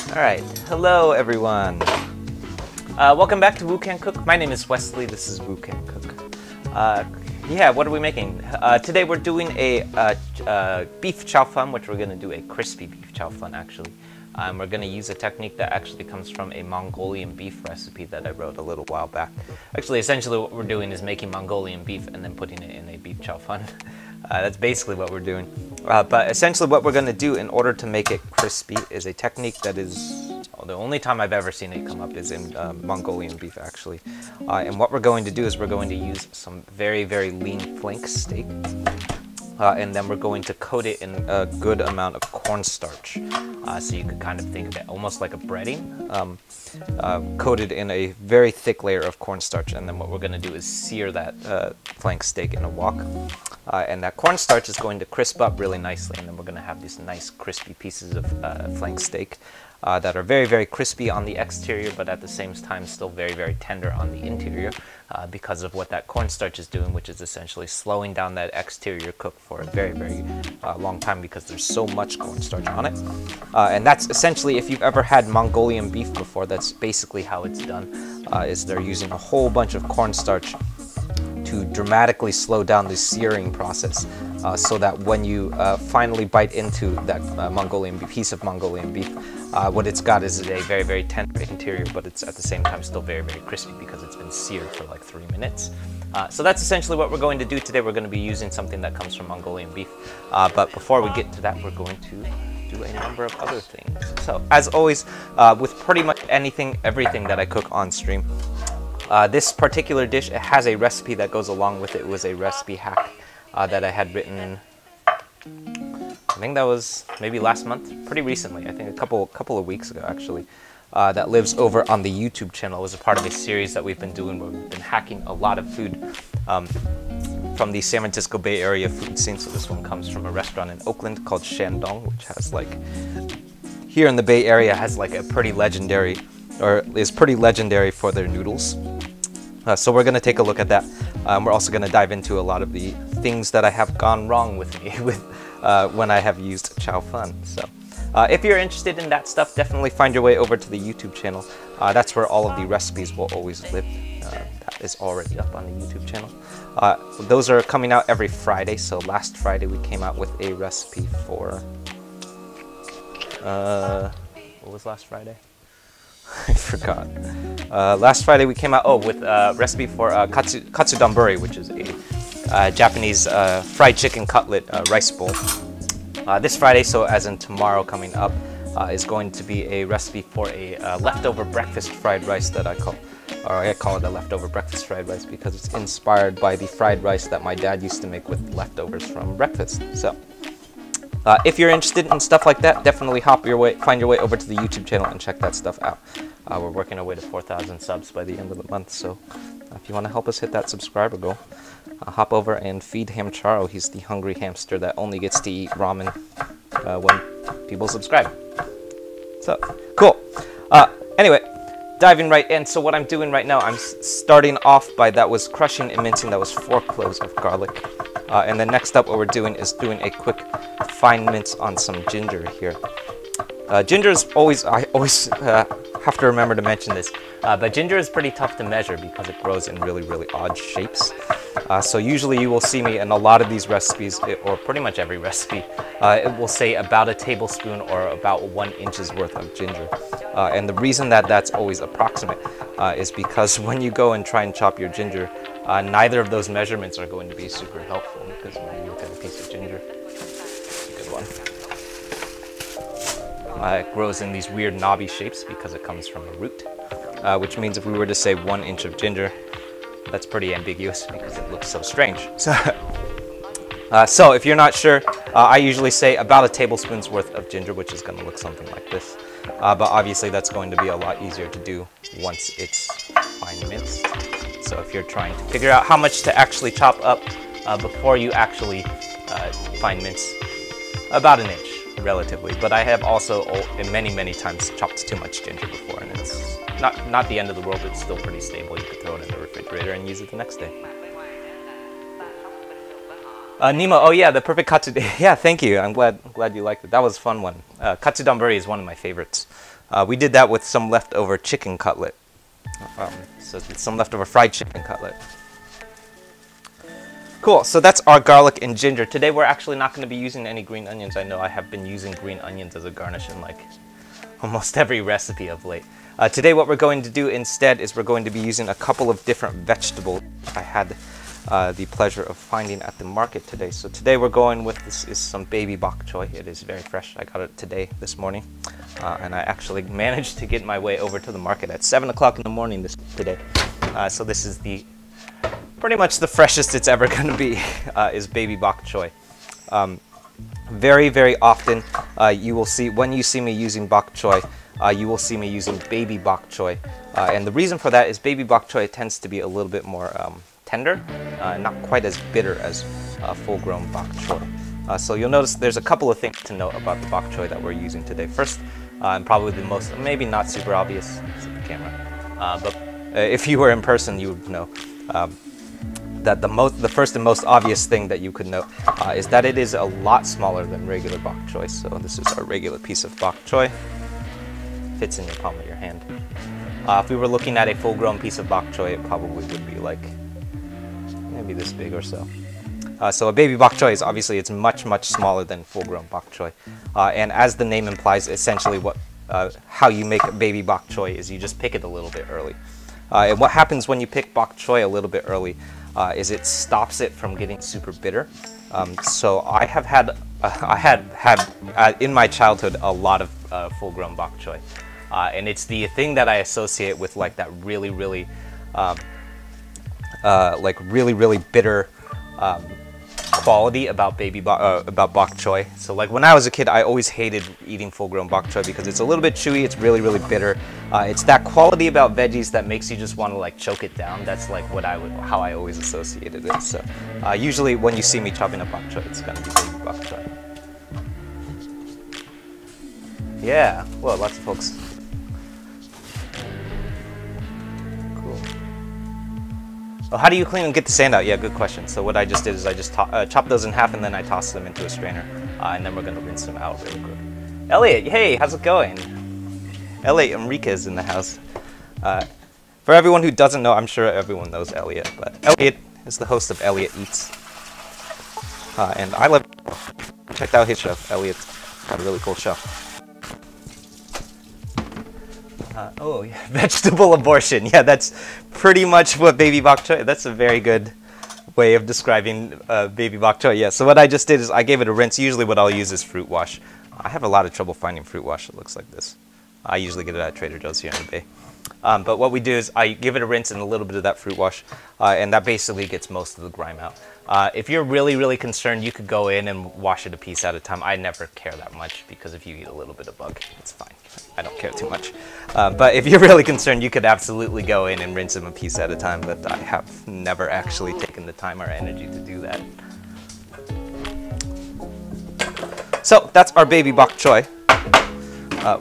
Alright, hello everyone. Welcome back to Woo Can Cook. My name is Wesley, this is Woo Can Cook. Yeah, what are we making? Today we're doing a beef chow fun, which we're going to do a crispy beef chow fun actually. We're going to use a technique that actually comes from a Mongolian beef recipe that I wrote a little while back. Actually, essentially what we're doing is making Mongolian beef and then putting it in a beef chow fun. That's basically what we're doing. But essentially what we're going to do in order to make it crispy is a technique that is, the only time I've ever seen it come up is in Mongolian beef actually. And what we're going to do is we're going to use some very, very lean flank steak. And then we're going to coat it in a good amount of cornstarch. So you could kind of think of it almost like a breading, coated in a very thick layer of cornstarch. And then what we're going to do is sear that flank steak in a wok. And that cornstarch is going to crisp up really nicely. And then we're going to have these nice crispy pieces of flank steak that are very, very crispy on the exterior, but at the same time still very, very tender on the interior because of what that cornstarch is doing, which is essentially slowing down that exterior cook for a very, very long time because there's so much cornstarch on it. And that's essentially, if you've ever had Mongolian beef before, that's basically how it's done, is they're using a whole bunch of cornstarch to dramatically slow down the searing process so that when you finally bite into that Mongolian beef, piece of Mongolian beef, what it's got is a very, very tender interior, but it's at the same time still very, very crispy because it's been seared for like 3 minutes. So that's essentially what we're going to do today. We're going to be using something that comes from Mongolian beef. But before we get to that, we're going to do a number of other things. So as always, with pretty much everything that I cook on stream, this particular dish, it has a recipe that goes along with it. It was a recipe hack that I had written, I think that was maybe last month, pretty recently, I think a couple of weeks ago actually, that lives over on the YouTube channel. It was a part of a series that we've been doing where we've been hacking a lot of food from the San Francisco Bay Area food scene. So this one comes from a restaurant in Oakland called Shandong, which has like, here in the Bay Area has like a pretty legendary, or is pretty legendary for their noodles. So we're going to take a look at that. We're also going to dive into a lot of the things that I have gone wrong with me when I have used Chow Fun. So if you're interested in that stuff, definitely find your way over to the YouTube channel. That's where all of the recipes will always live. That is already up on the YouTube channel. Those are coming out every Friday. So last Friday we came out with a recipe for, what was last Friday? I forgot. Last Friday we came out with a recipe for katsu donburi, which is a Japanese fried chicken cutlet rice bowl. This Friday, so as in tomorrow coming up, is going to be a recipe for a leftover breakfast fried rice that I call it a leftover breakfast fried rice because it's inspired by the fried rice that my dad used to make with leftovers from breakfast. So if you're interested in stuff like that, definitely find your way over to the YouTube channel and check that stuff out. We're working our way to 4,000 subs by the end of the month, so if you want to help us hit that subscriber goal, hop over and feed him Charo. He's the hungry hamster that only gets to eat ramen when people subscribe. So, cool. Anyway, diving right in. So what I'm doing right now, I'm starting off by, that was crushing and mincing, that was 4 cloves of garlic. And then next up what we're doing is doing a quick fine mince on some ginger here. Ginger is always, I always have to remember to mention this, but ginger is pretty tough to measure because it grows in really, really odd shapes. So usually you will see me in a lot of these recipes, or pretty much every recipe, it will say about a tablespoon or about 1 inch's worth of ginger. And the reason that that's always approximate is because when you go and try and chop your ginger, neither of those measurements are going to be super helpful because when you look at a piece of ginger, it's a good one. It grows in these weird knobby shapes because it comes from a root, which means if we were to say 1 inch of ginger, that's pretty ambiguous because it looks so strange. So if you're not sure, I usually say about a tablespoon's worth of ginger, which is going to look something like this. But obviously that's going to be a lot easier to do once it's fine minced. So if you're trying to figure out how much to actually chop up before you actually fine mince, about 1 inch. Relatively, but I have also many times chopped too much ginger before, and it's not the end of the world. It's still pretty stable. You could throw it in the refrigerator and use it the next day. Nemo, oh yeah, the perfect katsu. Yeah, thank you. I'm glad you liked it. That was a fun one. Katsu donburi is one of my favorites. We did that with some leftover chicken cutlet. So some leftover fried chicken cutlet. Cool, so that's our garlic and ginger. Today we're actually not going to be using any green onions. I know I have been using green onions as a garnish in like almost every recipe of late. Today what we're going to do instead is we're going to be using a couple of different vegetables I had the pleasure of finding at the market today. So today we're going with, this is some baby bok choy. It is very fresh. I got it today, this morning. And I actually managed to get my way over to the market at 7 o'clock in the morning today. So this is pretty much the freshest it's ever going to be, is baby bok choy. Very, very often you will see, when you see me using bok choy, you will see me using baby bok choy. And the reason for that is baby bok choy tends to be a little bit more tender, not quite as bitter as full-grown bok choy. So you'll notice there's a couple of things to note about the bok choy that we're using today. First, and probably the most, maybe not super obvious, it's the camera, but if you were in person, you would know that the first and most obvious thing that you could note is that it is a lot smaller than regular bok choy. So this is our regular piece of bok choy. Fits in your palm of your hand. If we were looking at a full-grown piece of bok choy, it probably would be like maybe this big or so. So a baby bok choy is obviously, it's much, much smaller than full-grown bok choy. And as the name implies, essentially how you make a baby bok choy is you just pick it a little bit early. And what happens when you pick bok choy a little bit early is it stops it from getting super bitter. So I had in my childhood a lot of full-grown bok choy. And it's the thing that I associate with like that really, really bitter quality about bok choy. So like when I was a kid, I always hated eating full-grown bok choy because it's a little bit chewy, it's really, really bitter. It's that quality about veggies that makes you just want to like choke it down. That's like how I always associated it. So usually when you see me chopping up bok choy, it's gonna be baby bok choy. Yeah, well, lots of folks. Well, how do you clean and get the sand out? Yeah, good question. So what I just did is I just chopped those in half and then I tossed them into a strainer. And then we're going to rinse them out really quick. Elliot, hey, how's it going? Elliot Enriquez in the house. For everyone who doesn't know, I'm sure everyone knows Elliot, but Elliot is the host of Elliot Eats. And I love, checked out his show. Elliot's got a really cool show. Oh, yeah, vegetable abortion. Yeah, that's pretty much what baby bok choy. That's a very good way of describing baby bok choy. Yeah, so what I just did is I gave it a rinse. Usually what I'll use is fruit wash. I have a lot of trouble finding fruit wash that looks like this. I usually get it at Trader Joe's here in the Bay. But what we do is I give it a rinse and a little bit of that fruit wash, and that basically gets most of the grime out. If you're really, really concerned, you could go in and wash it a piece at a time. I never care that much because if you eat a little bit of bug, it's fine. I don't care too much. But if you're really concerned, you could absolutely go in and rinse them a piece at a time, but I have never actually taken the time or energy to do that. So that's our baby bok choy.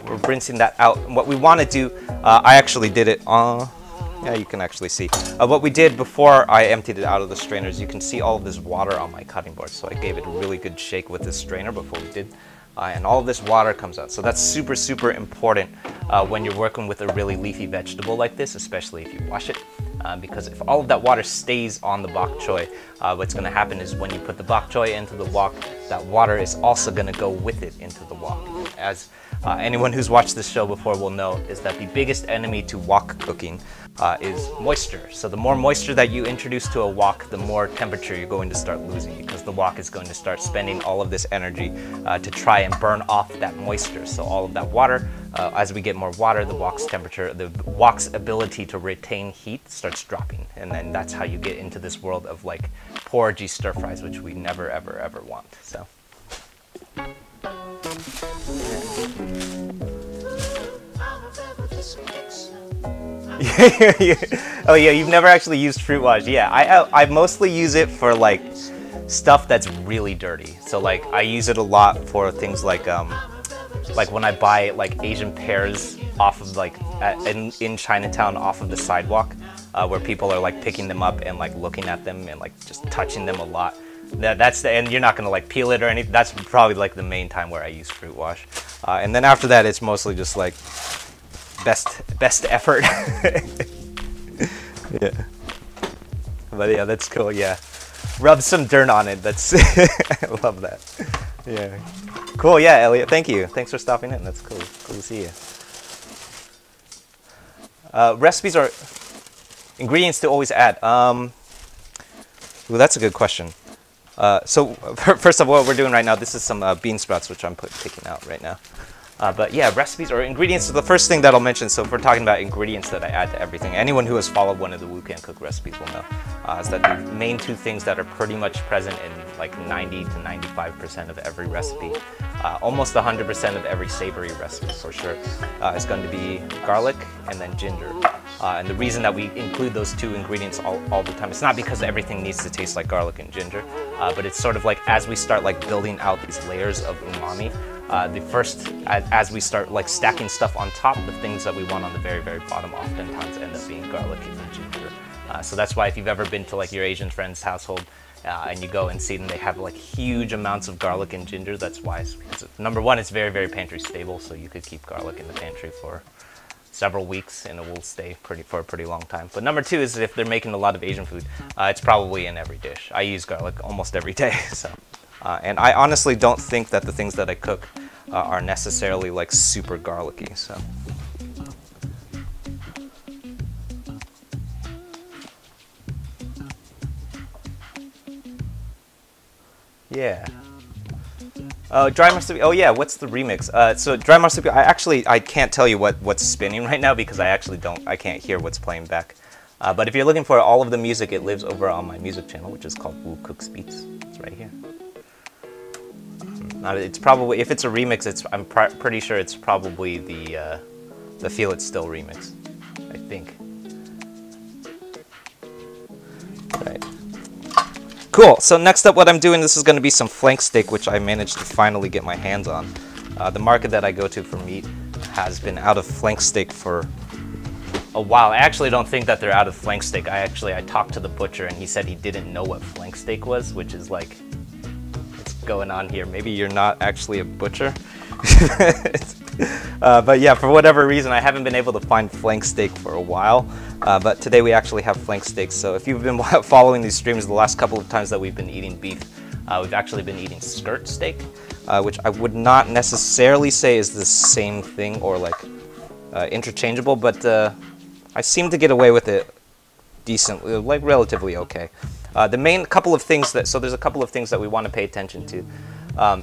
We're rinsing that out. And what we want to do, I actually did it on, yeah, you can actually see. What we did before I emptied it out of the strainers, you can see all of this water on my cutting board. So I gave it a really good shake with this strainer before we did. And all of this water comes out. So that's super, super important when you're working with a really leafy vegetable like this, especially if you wash it. Because if all of that water stays on the bok choy, what's going to happen is when you put the bok choy into the wok, that water is also going to go with it into the wok. As anyone who's watched this show before will know, is that the biggest enemy to wok cooking is moisture. So the more moisture that you introduce to a wok, the more temperature you're going to start losing, because the wok is going to start spending all of this energy to try and burn off that moisture. So all of that water, as we get more water, the wok's temperature, the wok's ability to retain heat starts dropping. And then that's how you get into this world of like porridgey stir fries, which we never, ever, ever want. So. Oh yeah, you've never actually used fruit wash. Yeah, I mostly use it for like stuff that's really dirty. So like I use it a lot for things like when I buy like Asian pears off of like in Chinatown off of the sidewalk, where people are like picking them up and like looking at them and like just touching them a lot. And you're not gonna like peel it or anything. That's probably like the main time where I use fruit wash. And then after that, it's mostly just like best effort. Yeah. But yeah, that's cool. Yeah, rub some dirt on it. That's I love that. Yeah. Cool. Yeah, Elliot. Thank you. Thanks for stopping in. That's cool. Cool to see you. Recipes are ingredients to always add. Well, that's a good question. So first of all, what we're doing right now, this is some bean sprouts, which I'm picking out right now. But yeah, recipes or ingredients. So the first thing that I'll mention, so if we're talking about ingredients that I add to everything, anyone who has followed one of the Wu Can Cook recipes will know, is that the main two things that are pretty much present in like 90 to 95% of every recipe, almost 100% of every savory recipe for sure, is going to be garlic and then ginger. And the reason that we include those two ingredients all the time, it's not because everything needs to taste like garlic and ginger, but it's sort of like as we start like building out these layers of umami, as we start like stacking stuff on top, the things that we want on the very, very bottom oftentimes end up being garlic and ginger. So that's why if you've ever been to like your Asian friend's household and you go and see them, they have like huge amounts of garlic and ginger. That's why, because number one, it's very, very pantry stable, so you could keep garlic in the pantry for several weeks and it will stay for a pretty long time. But number two is if they're making a lot of Asian food, it's probably in every dish. I use garlic almost every day, so. And I honestly don't think that the things that I cook are necessarily like super garlicky, so. Yeah. Dry marsupial. Oh yeah, what's the remix? So dry marsupial. I can't tell you what's spinning right now because I can't hear what's playing back. But if you're looking for all of the music, it lives over on my music channel, which is called Wu Cooks Beats. It's right here. It's probably, if it's a remix, I'm pretty sure it's probably the Feel It Still remix, I think. Right. Cool. So next up, what I'm doing, this is going to be some flank steak, which I managed to finally get my hands on. The market that I go to for meat has been out of flank steak for a while. I actually don't think that they're out of flank steak. I talked to the butcher and he said he didn't know what flank steak was, which is like, what's going on here? Maybe you're not actually a butcher. But yeah, for whatever reason, I haven't been able to find flank steak for a while. But today we actually have flank steak. So if you've been following these streams the last couple of times that we've been eating beef, we've actually been eating skirt steak, which I would not necessarily say is the same thing or like interchangeable, but I seem to get away with it decently, like relatively okay. The main couple of things so there's a couple of things that we want to pay attention to.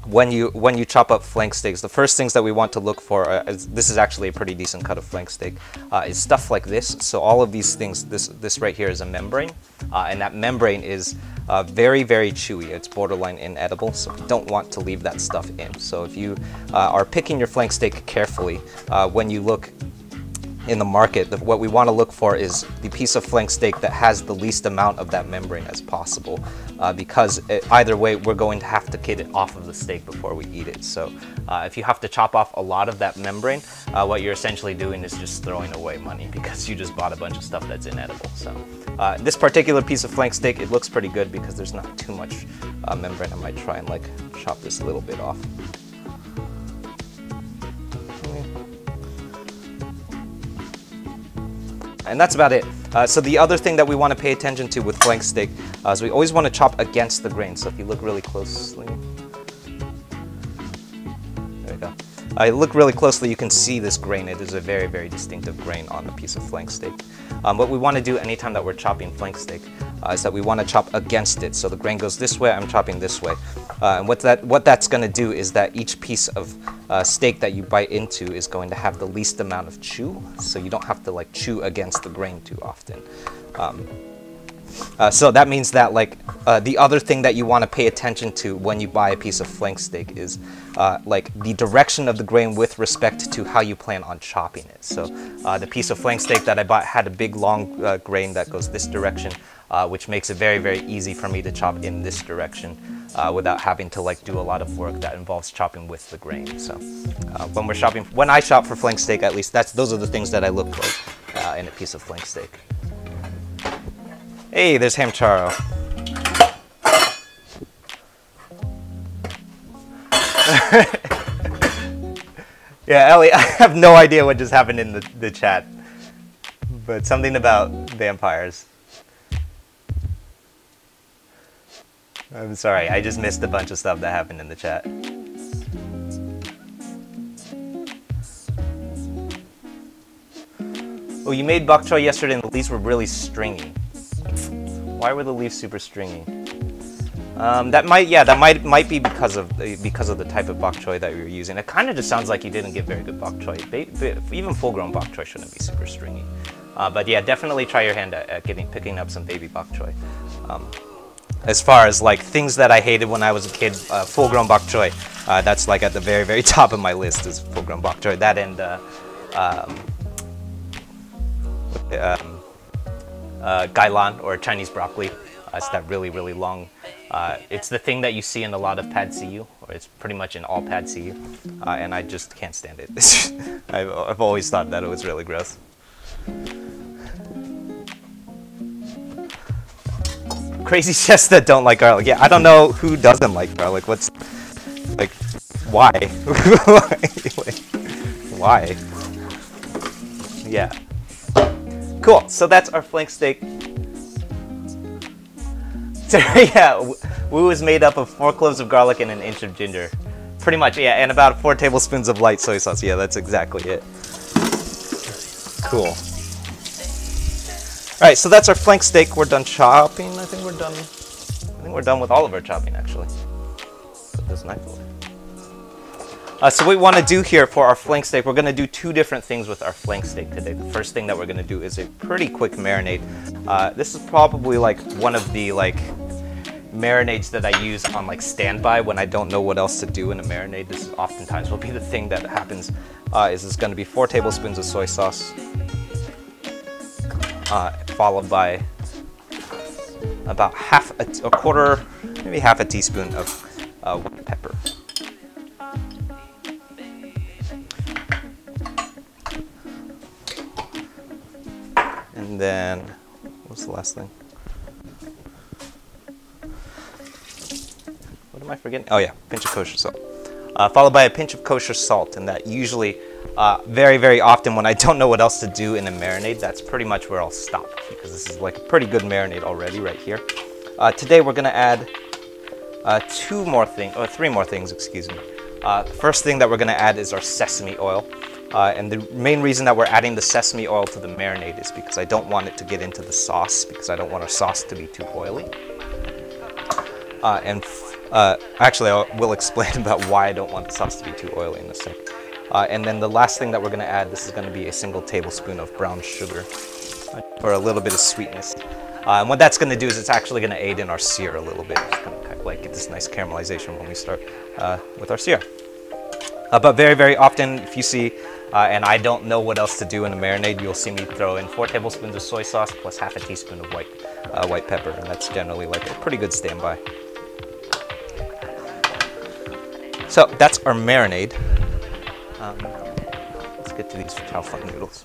When you chop up flank steaks, the first things that we want to look for, this is actually a pretty decent cut of flank steak, is stuff like this. So all of these things, this right here is a membrane, and that membrane is very, very chewy. It's borderline inedible, so we don't want to leave that stuff in. So if you are picking your flank steak carefully, when you look in the market, what we want to look for is the piece of flank steak that has the least amount of that membrane as possible, because either way we're going to have to get it off of the steak before we eat it. So if you have to chop off a lot of that membrane, what you're essentially doing is just throwing away money because you just bought a bunch of stuff that's inedible. So this particular piece of flank steak, it looks pretty good because there's not too much membrane. I might try and like chop this a little bit off. And that's about it. So the other thing that we want to pay attention to with flank steak is we always want to chop against the grain. So if you look really closely, there we go. Look really closely, you can see this grain. It is a very, very distinctive grain on a piece of flank steak. What we want to do anytime that we're chopping flank steak is that we want to chop against it. So the grain goes this way, I'm chopping this way. And what that's going to do is that each piece of steak that you bite into is going to have the least amount of chew, so you don't have to like chew against the grain too often. So that means that like the other thing that you want to pay attention to when you buy a piece of flank steak is like the direction of the grain with respect to how you plan on chopping it. So the piece of flank steak that I bought had a big long grain that goes this direction, which makes it very, very easy for me to chop in this direction without having to like do a lot of work that involves chopping with the grain. So when I shop for flank steak, at least those are the things that I look for in a piece of flank steak. Hey, there's Ham Charo. Yeah, Ellie, I have no idea what just happened in the chat, but something about vampires. I'm sorry, I just missed a bunch of stuff that happened in the chat. Oh, you made bok choy yesterday and the leaves were really stringy. Why were the leaves super stringy? That might be because of the type of bok choy that you were using. It kind of just sounds like you didn't get very good bok choy. Even full-grown bok choy shouldn't be super stringy. But yeah, definitely try your hand at picking up some baby bok choy. As far as like things that I hated when I was a kid, full-grown bok choy. That's like at the very, very top of my list is full-grown bok choy. That and gailan or Chinese broccoli. It's that really, really long. It's the thing that you see in a lot of pad see ew, or it's pretty much in all pad see ew, and I just can't stand it. I've always thought that it was really gross. Crazy chefs that don't like garlic. Yeah, I don't know who doesn't like garlic. What's like, why? Why? Yeah. Cool. So that's our flank steak. So, yeah, Wu is made up of 4 cloves of garlic and an inch of ginger. Pretty much, yeah, and about 4 tablespoons of light soy sauce. Yeah, that's exactly it. Cool. Alright, so that's our flank steak. We're done chopping. I think we're done with all of our chopping, actually. Put this knife away. So what we want to do here for our flank steak, we're going to do 2 different things with our flank steak today. The first thing that we're going to do is a pretty quick marinade. This is probably like one of the marinades that I use on like standby when I don't know what else to do in a marinade. This is oftentimes will be the thing that happens. Is it's going to be 4 tablespoons of soy sauce, followed by about maybe half a teaspoon of white pepper. And then, what's the last thing? What am I forgetting? Oh yeah, pinch of kosher salt. Followed by a pinch of kosher salt, and that usually, very, very often when I don't know what else to do in a marinade, that's pretty much where I'll stop, because this is like a pretty good marinade already right here. Today we're gonna add 3 more things, excuse me. The first thing that we're gonna add is our sesame oil. And the main reason that we're adding the sesame oil to the marinade is because I don't want it to get into the sauce, because I don't want our sauce to be too oily. Actually, I will explain about why I don't want the sauce to be too oily in a sec. And then the last thing that we're going to add, this is going to be a single tablespoon of brown sugar for a little bit of sweetness. And what that's going to do is it's actually going to aid in our sear a little bit. It's going to kind of like get this nice caramelization when we start with our sear. But very, very often, if you see, and I don't know what else to do in a marinade, you'll see me throw in 4 tablespoons of soy sauce plus half a teaspoon of white pepper, and that's generally like a pretty good standby. So that's our marinade. Let's get to these Chow Fun noodles.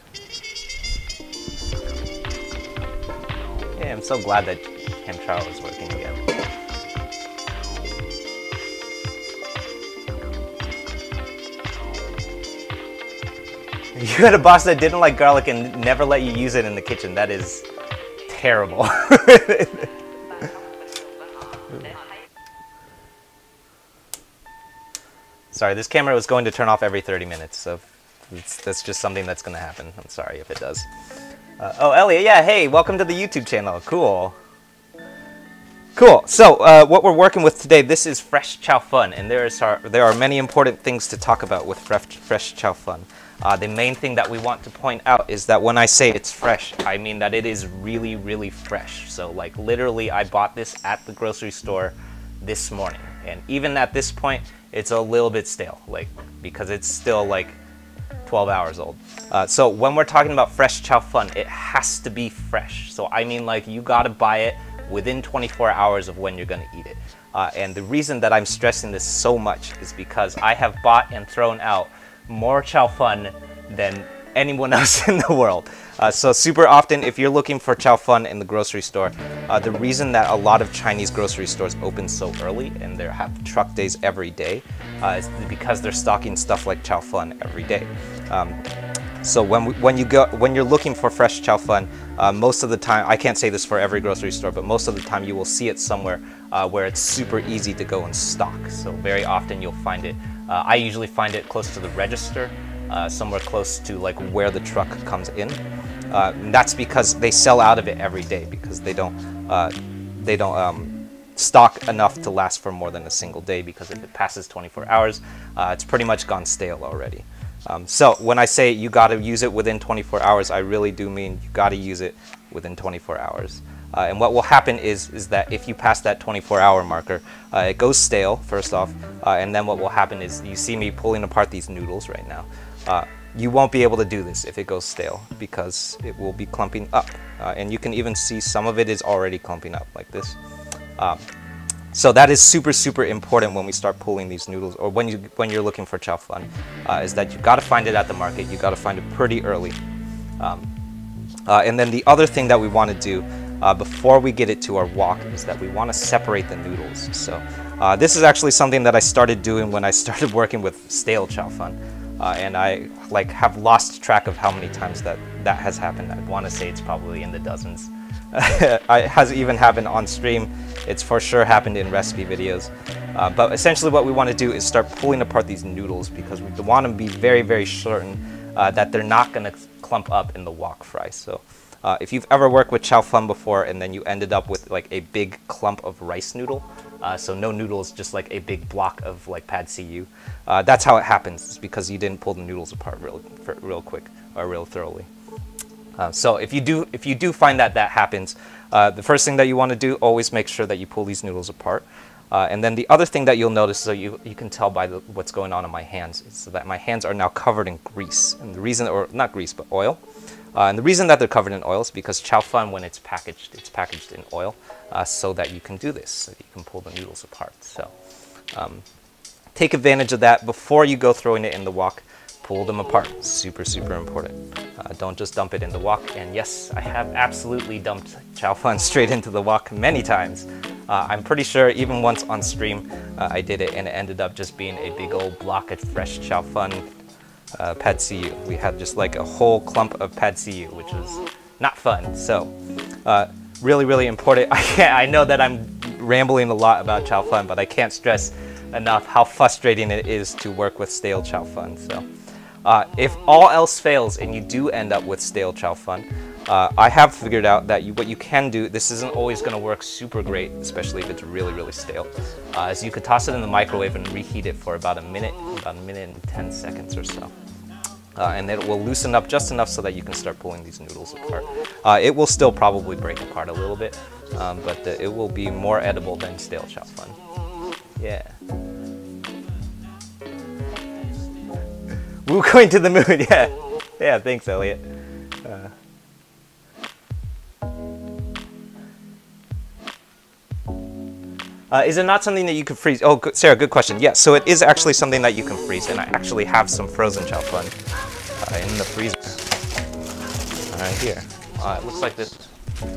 Yeah, I'm so glad that Chow is working again. You had a boss that didn't like garlic and never let you use it in the kitchen. That is terrible. Sorry, this camera was going to turn off every 30 minutes, so that's just something that's going to happen. I'm sorry if it does. Oh, Elliot, yeah, hey, welcome to the YouTube channel. Cool. Cool. So, what we're working with today, this is fresh Chow Fun, and there are many important things to talk about with fresh Chow Fun. The main thing that we want to point out is that when I say it's fresh, I mean that it is really, really fresh. So, like, literally, I bought this at the grocery store this morning, and even at this point, it's a little bit stale, like, because it's still like 12 hours old. So when we're talking about fresh Chow Fun, it has to be fresh. So I mean, like, you gotta buy it within 24 hours of when you're gonna eat it. And the reason that I'm stressing this so much is because I have bought and thrown out more Chow Fun than anyone else in the world. So super often, if you're looking for Chow Fun in the grocery store, the reason that a lot of Chinese grocery stores open so early and they have truck days every day is because they're stocking stuff like chow fun every day. So when you're looking for fresh chow fun, most of the time, I can't say this for every grocery store, but most of the time you will see it somewhere where it's super easy to go and stock. So very often you'll find it. I usually find it close to the register, somewhere close to like where the truck comes in. And that's because they sell out of it every day because they don't stock enough to last for more than a single day, because if it passes 24 hours, it's pretty much gone stale already. So when I say you got to use it within 24 hours, I really do mean you got to use it within 24 hours. And what will happen is that if you pass that 24-hour marker, it goes stale, first off, and then what will happen is you see me pulling apart these noodles right now. You won't be able to do this if it goes stale because it will be clumping up. And you can even see some of it is already clumping up like this. So that is super, super important when we start pulling these noodles, or when you're looking for chow fun, is that you got to find it at the market. You got to find it pretty early. And then the other thing that we want to do before we get it to our wok is that we want to separate the noodles. So this is actually something that I started doing when I started working with stale chow fun, and I have lost track of how many times that has happened. I want to say it's probably in the dozens. It has even happened on stream. It's for sure happened in recipe videos. But essentially what we want to do is start pulling apart these noodles because we want to be very, very certain that they're not going to clump up in the wok fry. So if you've ever worked with chow fun before and then you ended up with like a big clump of rice noodle, so no noodles, just like a big block of like pad see ew, that's how it happens. It's because you didn't pull the noodles apart real quick or real thoroughly. So if you do find that happens, the first thing that you want to do, always make sure that you pull these noodles apart. And then the other thing that you'll notice, so you can tell by what's going on in my hands, is that my hands are now covered in grease. And the reason, or not grease, but oil. And the reason that they're covered in oil is because chow fun, when it's packaged in oil, so that you can do this, so that you can pull the noodles apart. So take advantage of that before you go throwing it in the wok. Pull them apart. Super, super important. Don't just dump it in the wok. And yes, I have absolutely dumped chow fun straight into the wok many times. I'm pretty sure even once on stream I did it, and it ended up just being a big old block of fresh chow fun pad see ew. We had just like a whole clump of pad see ew, which was not fun. So really, really important. I know that I'm rambling a lot about chow fun, but I can't stress enough how frustrating it is to work with stale chow fun. So if all else fails and you do end up with stale chow fun, I have figured out that what you can do, this isn't always going to work super great, especially if it's really, really stale, is you could toss it in the microwave and reheat it for about a minute and 10 seconds or so. And it will loosen up just enough so that you can start pulling these noodles apart. It will still probably break apart a little bit, but it will be more edible than stale chow fun. Yeah. Woo going to the moon, yeah. Yeah, thanks, Elliot. Is it not something that you can freeze? Oh, good, Sarah, good question. Yes, so it is actually something that you can freeze, and I actually have some frozen chow fun in the freezer. Right here. It looks like this.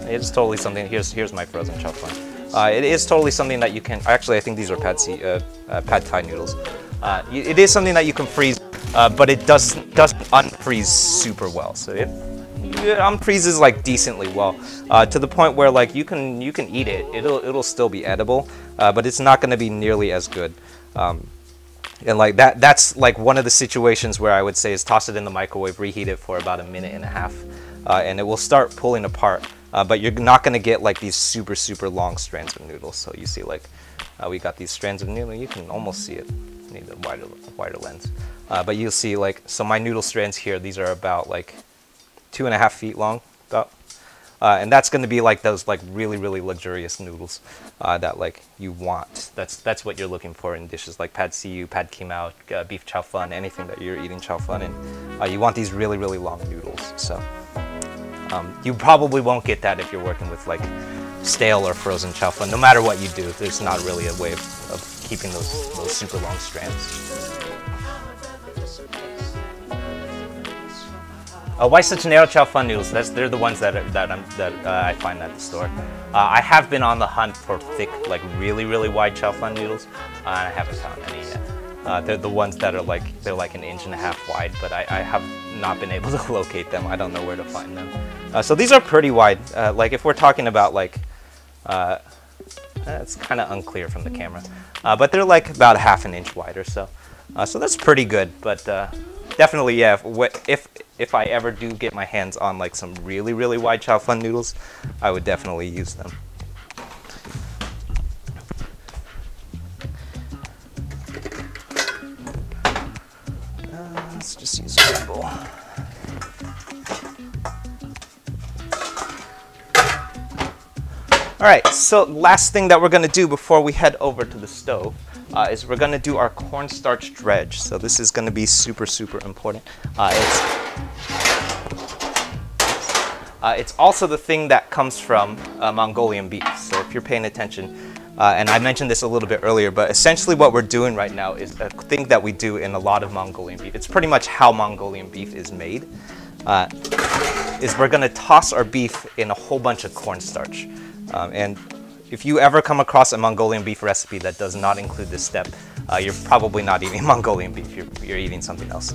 It's totally something. Here's my frozen chow fun. It is totally something that you can. Actually, I think these are pad thai noodles. It is something that you can freeze, but it doesn't unfreeze super well. So it unfreezes like decently well, to the point where like you can eat it. It'll still be edible, but it's not going to be nearly as good. And like that's like one of the situations where I would say is toss it in the microwave, reheat it for about a minute and a half, and it will start pulling apart. But you're not going to get like these super, super long strands of noodles. So you see like we got these strands of noodle. You can almost see it. Need a wider lens. But you'll see like, so my noodle strands here, these are about like 2.5 feet long, about. And that's going to be like those like really, really luxurious noodles that like you want. That's what you're looking for in dishes like pad see ew, pad kimao, beef chow fun, anything that you're eating chow fun in. You want these really, really long noodles. So you probably won't get that if you're working with like stale or frozen chow fun. No matter what you do, there's not really a way of keeping those super long strands. Why such narrow chow fun noodles? They're the ones that I find at the store. I have been on the hunt for thick, like really, really wide chow fun noodles, and I haven't found any yet. They're the ones that are like, they're like 1.5 inches wide, but I have not been able to locate them. I don't know where to find them. So these are pretty wide. Like if we're talking about like, it's kind of unclear from the camera, but they're like about 1/2 inch wide or so. So that's pretty good, but definitely, yeah, if I ever do get my hands on like some really, really wide chow fun noodles, I would definitely use them. Let's just use a big bowl. All right, so last thing that we're gonna do before we head over to the stove is we're gonna do our cornstarch dredge. So this is gonna be super, super important. It's also the thing that comes from Mongolian beef. So if you're paying attention, and I mentioned this a little bit earlier, but essentially what we're doing right now is a thing that we do in a lot of Mongolian beef. It's pretty much how Mongolian beef is made. Is we're gonna toss our beef in a whole bunch of cornstarch. And if you ever come across a Mongolian beef recipe that does not include this step, you're probably not eating Mongolian beef, you're eating something else.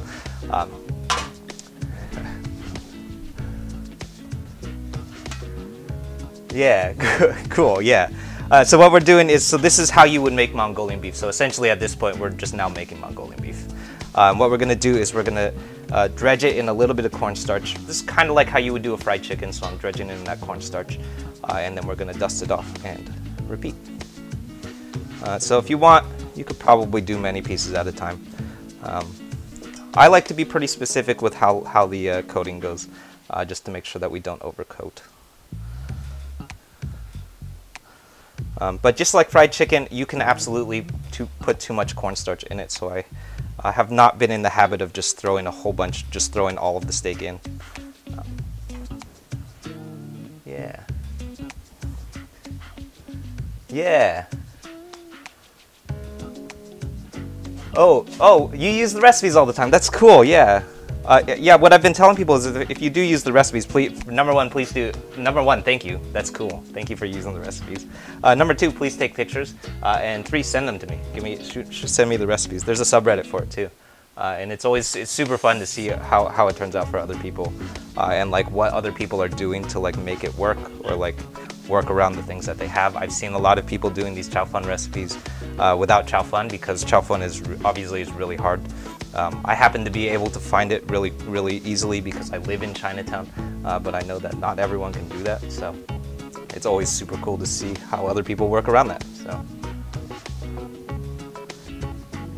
Yeah, cool, yeah. So what we're doing is, so this is how you would make Mongolian beef. So essentially at this point, we're just now making Mongolian beef. What we're gonna do is we're gonna dredge it in a little bit of cornstarch. This is kind of like how you would do a fried chicken, so I'm dredging it in that cornstarch. And then we're gonna dust it off and repeat. So if you want, you could probably do many pieces at a time. I like to be pretty specific with how the coating goes, just to make sure that we don't overcoat. But just like fried chicken, you can absolutely put too much cornstarch in it, so I have not been in the habit of just throwing a whole bunch, just throwing all of the steak in. Yeah. Yeah. Oh, you use the recipes all the time. That's cool, yeah. Yeah, what I've been telling people is that if you do use the recipes, please, number one, thank you. That's cool. Thank you for using the recipes. Number two, please take pictures. And three, send them to me. Send me the recipes. There's a subreddit for it too. And it's super fun to see how it turns out for other people. And like what other people are doing to like make it work, or like work around the things that they have. I've seen a lot of people doing these chow fun recipes without chow fun, because chow fun is obviously really hard. I happen to be able to find it really, really easily because I live in Chinatown, but I know that not everyone can do that, so it's always super cool to see how other people work around that. So,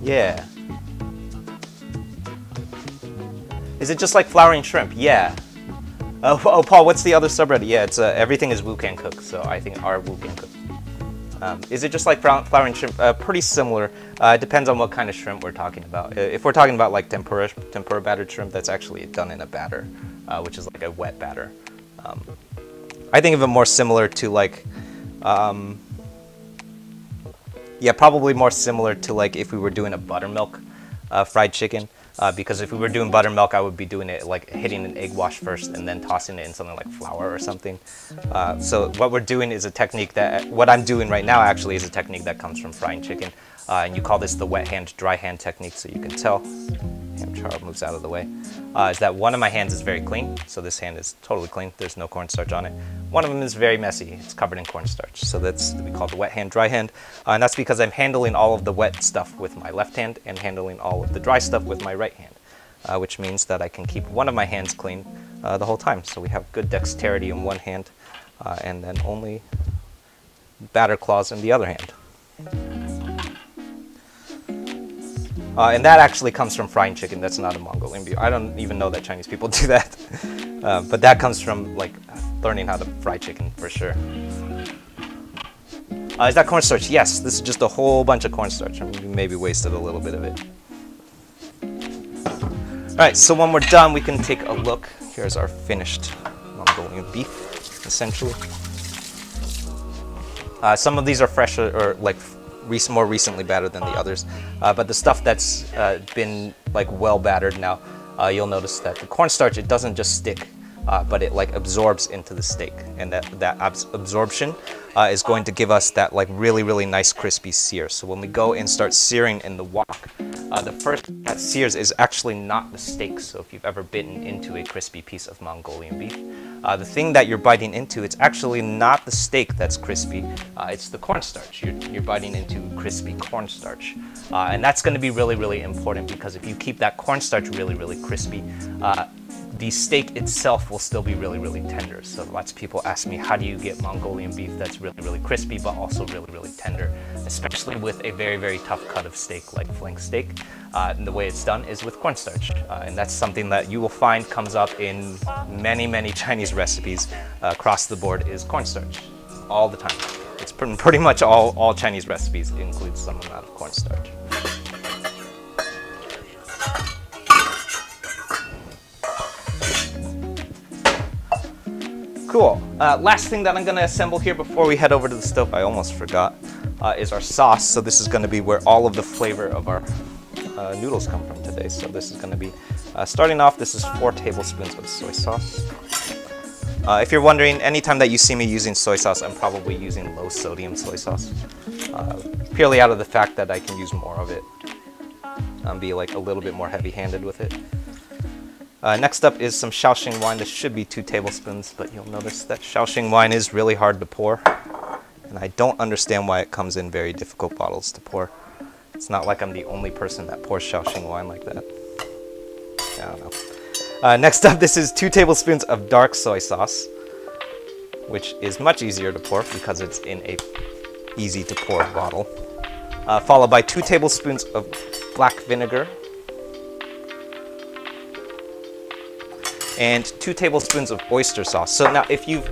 yeah. Is it just like flouring shrimp? Yeah. Oh, Paul, what's the other subreddit? Yeah, it's everything is Wu Can Cook, so I think our Wu Can Cook. Is it just like flouring shrimp? Pretty similar. It depends on what kind of shrimp we're talking about. If we're talking about like tempura battered shrimp, that's actually done in a batter, which is like a wet batter. I think of it more similar to like, yeah, probably more similar to like if we were doing a buttermilk fried chicken. Because if we were doing buttermilk, I would be doing it like hitting an egg wash first and then tossing it in something like flour or something. So what we're doing is a technique that, what I'm doing right now actually is a technique that comes from frying chicken. And you call this the wet hand, dry hand technique, so you can tell. Charles moves out of the way. Is that one of my hands is very clean, so this hand is totally clean. There's no cornstarch on it. One of them is very messy. It's covered in cornstarch, so that's we call the wet hand, dry hand, and that's because I'm handling all of the wet stuff with my left hand and handling all of the dry stuff with my right hand, which means that I can keep one of my hands clean the whole time. So we have good dexterity in one hand, and then only batter claws in the other hand. And that actually comes from frying chicken. That's not a Mongolian beef. I don't even know that Chinese people do that. But that comes from like learning how to fry chicken for sure. Is that cornstarch? Yes, this is just a whole bunch of cornstarch. I mean, we maybe wasted a little bit of it. All right, so when we're done, we can take a look. Here's our finished Mongolian beef, essentially. Some of these are fresher or like more recently battered than the others, but the stuff that's been like well battered now, you'll notice that the cornstarch, it doesn't just stick but it like absorbs into the steak, and that absorption is going to give us that like really nice crispy sear. So when we go and start searing in the wok, the first that sears is actually not the steak. So if you've ever bitten into a crispy piece of Mongolian beef, the thing that you're biting into, it's actually not the steak that's crispy, it's the cornstarch. You're biting into crispy cornstarch. And that's going to be really important, because if you keep that cornstarch really crispy, the steak itself will still be really tender. So lots of people ask me, how do you get Mongolian beef that's really crispy but also really tender, especially with a very tough cut of steak like flank steak. And the way it's done is with cornstarch, and that's something that you will find comes up in many Chinese recipes across the board, is cornstarch all the time. It's pretty much all Chinese recipes include some amount of cornstarch. Cool. Last thing that I'm going to assemble here before we head over to the stove, I almost forgot, is our sauce. So this is going to be where all of the flavor of our noodles come from today. So this is going to be, starting off, this is 4 tablespoons of soy sauce. If you're wondering, anytime that you see me using soy sauce, I'm probably using low sodium soy sauce, purely out of the fact that I can use more of it, be like a little bit more heavy-handed with it. Next up is some Shaoxing wine. This should be 2 tablespoons, but you'll notice that Shaoxing wine is really hard to pour, and I don't understand why it comes in very difficult bottles to pour. It's not like I'm the only person that pours Shaoxing wine like that. I don't know. Next up, this is 2 tablespoons of dark soy sauce, which is much easier to pour because it's in a easy to pour bottle. Followed by 2 tablespoons of black vinegar, and 2 tablespoons of oyster sauce. So now if you've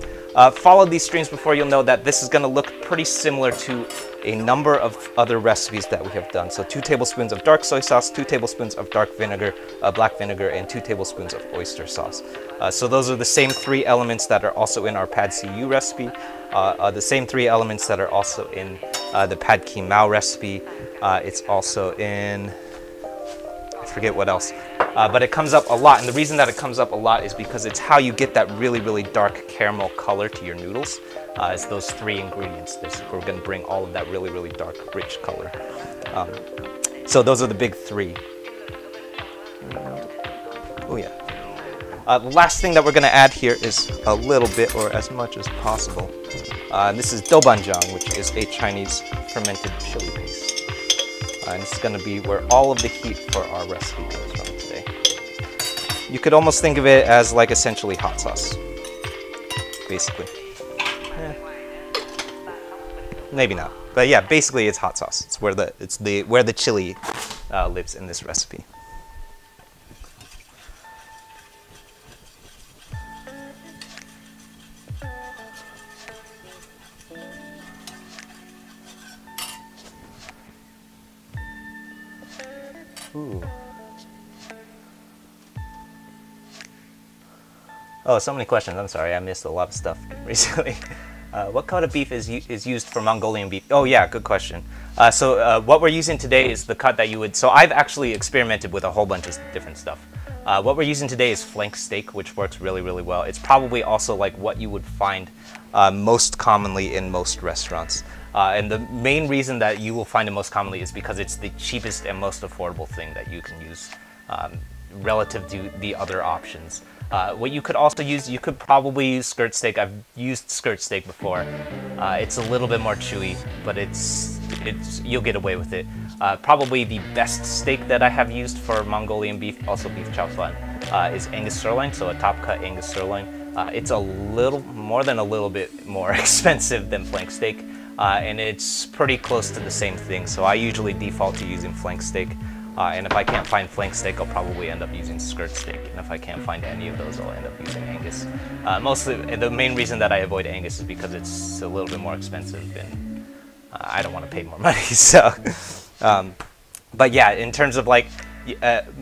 followed these streams before, you'll know that this is going to look pretty similar to a number of other recipes that we have done. So 2 tablespoons of dark soy sauce, 2 tablespoons of dark vinegar, black vinegar, and 2 tablespoons of oyster sauce. So those are the same 3 elements that are also in our Pad See Ew recipe, the same 3 elements that are also in the Pad Ki Mao recipe. It's also in, I forget what else. But it comes up a lot, and the reason that it comes up a lot is because it's how you get that really dark caramel color to your noodles. It's those 3 ingredients. We're going to bring all of that really dark, rich color. So those are the big 3. Oh yeah. The last thing that we're going to add here is a little bit, or as much as possible. This is doubanjiang, which is a Chinese fermented chili paste. And this is going to be where all of the heat for our recipe comes from today. You could almost think of it as like essentially hot sauce, basically. Maybe not, but yeah, basically it's hot sauce. It's where the chili lives in this recipe. Ooh. Oh, so many questions. I'm sorry, I missed a lot of stuff recently. What cut of beef is used for Mongolian beef? Oh yeah, good question. So what we're using today is the cut that you would... So I've actually experimented with a whole bunch of different stuff. What we're using today is flank steak, which works really well. It's probably also like what you would find most commonly in most restaurants. And the main reason that you will find it most commonly is because it's the cheapest and most affordable thing that you can use relative to the other options. What you could also use, you could probably use skirt steak. I've used skirt steak before. It's a little bit more chewy, but you'll get away with it. Probably the best steak that I have used for Mongolian beef, also beef chow fan, is Angus sirloin, so a top cut Angus sirloin. It's a little more than a little bit more expensive than flank steak. And it's pretty close to the same thing, so I usually default to using flank steak. And if I can't find flank steak, I'll probably end up using skirt steak. And if I can't find any of those, I'll end up using Angus. Mostly, the main reason that I avoid Angus is because it's a little bit more expensive, and I don't want to pay more money. So, but yeah, in terms of like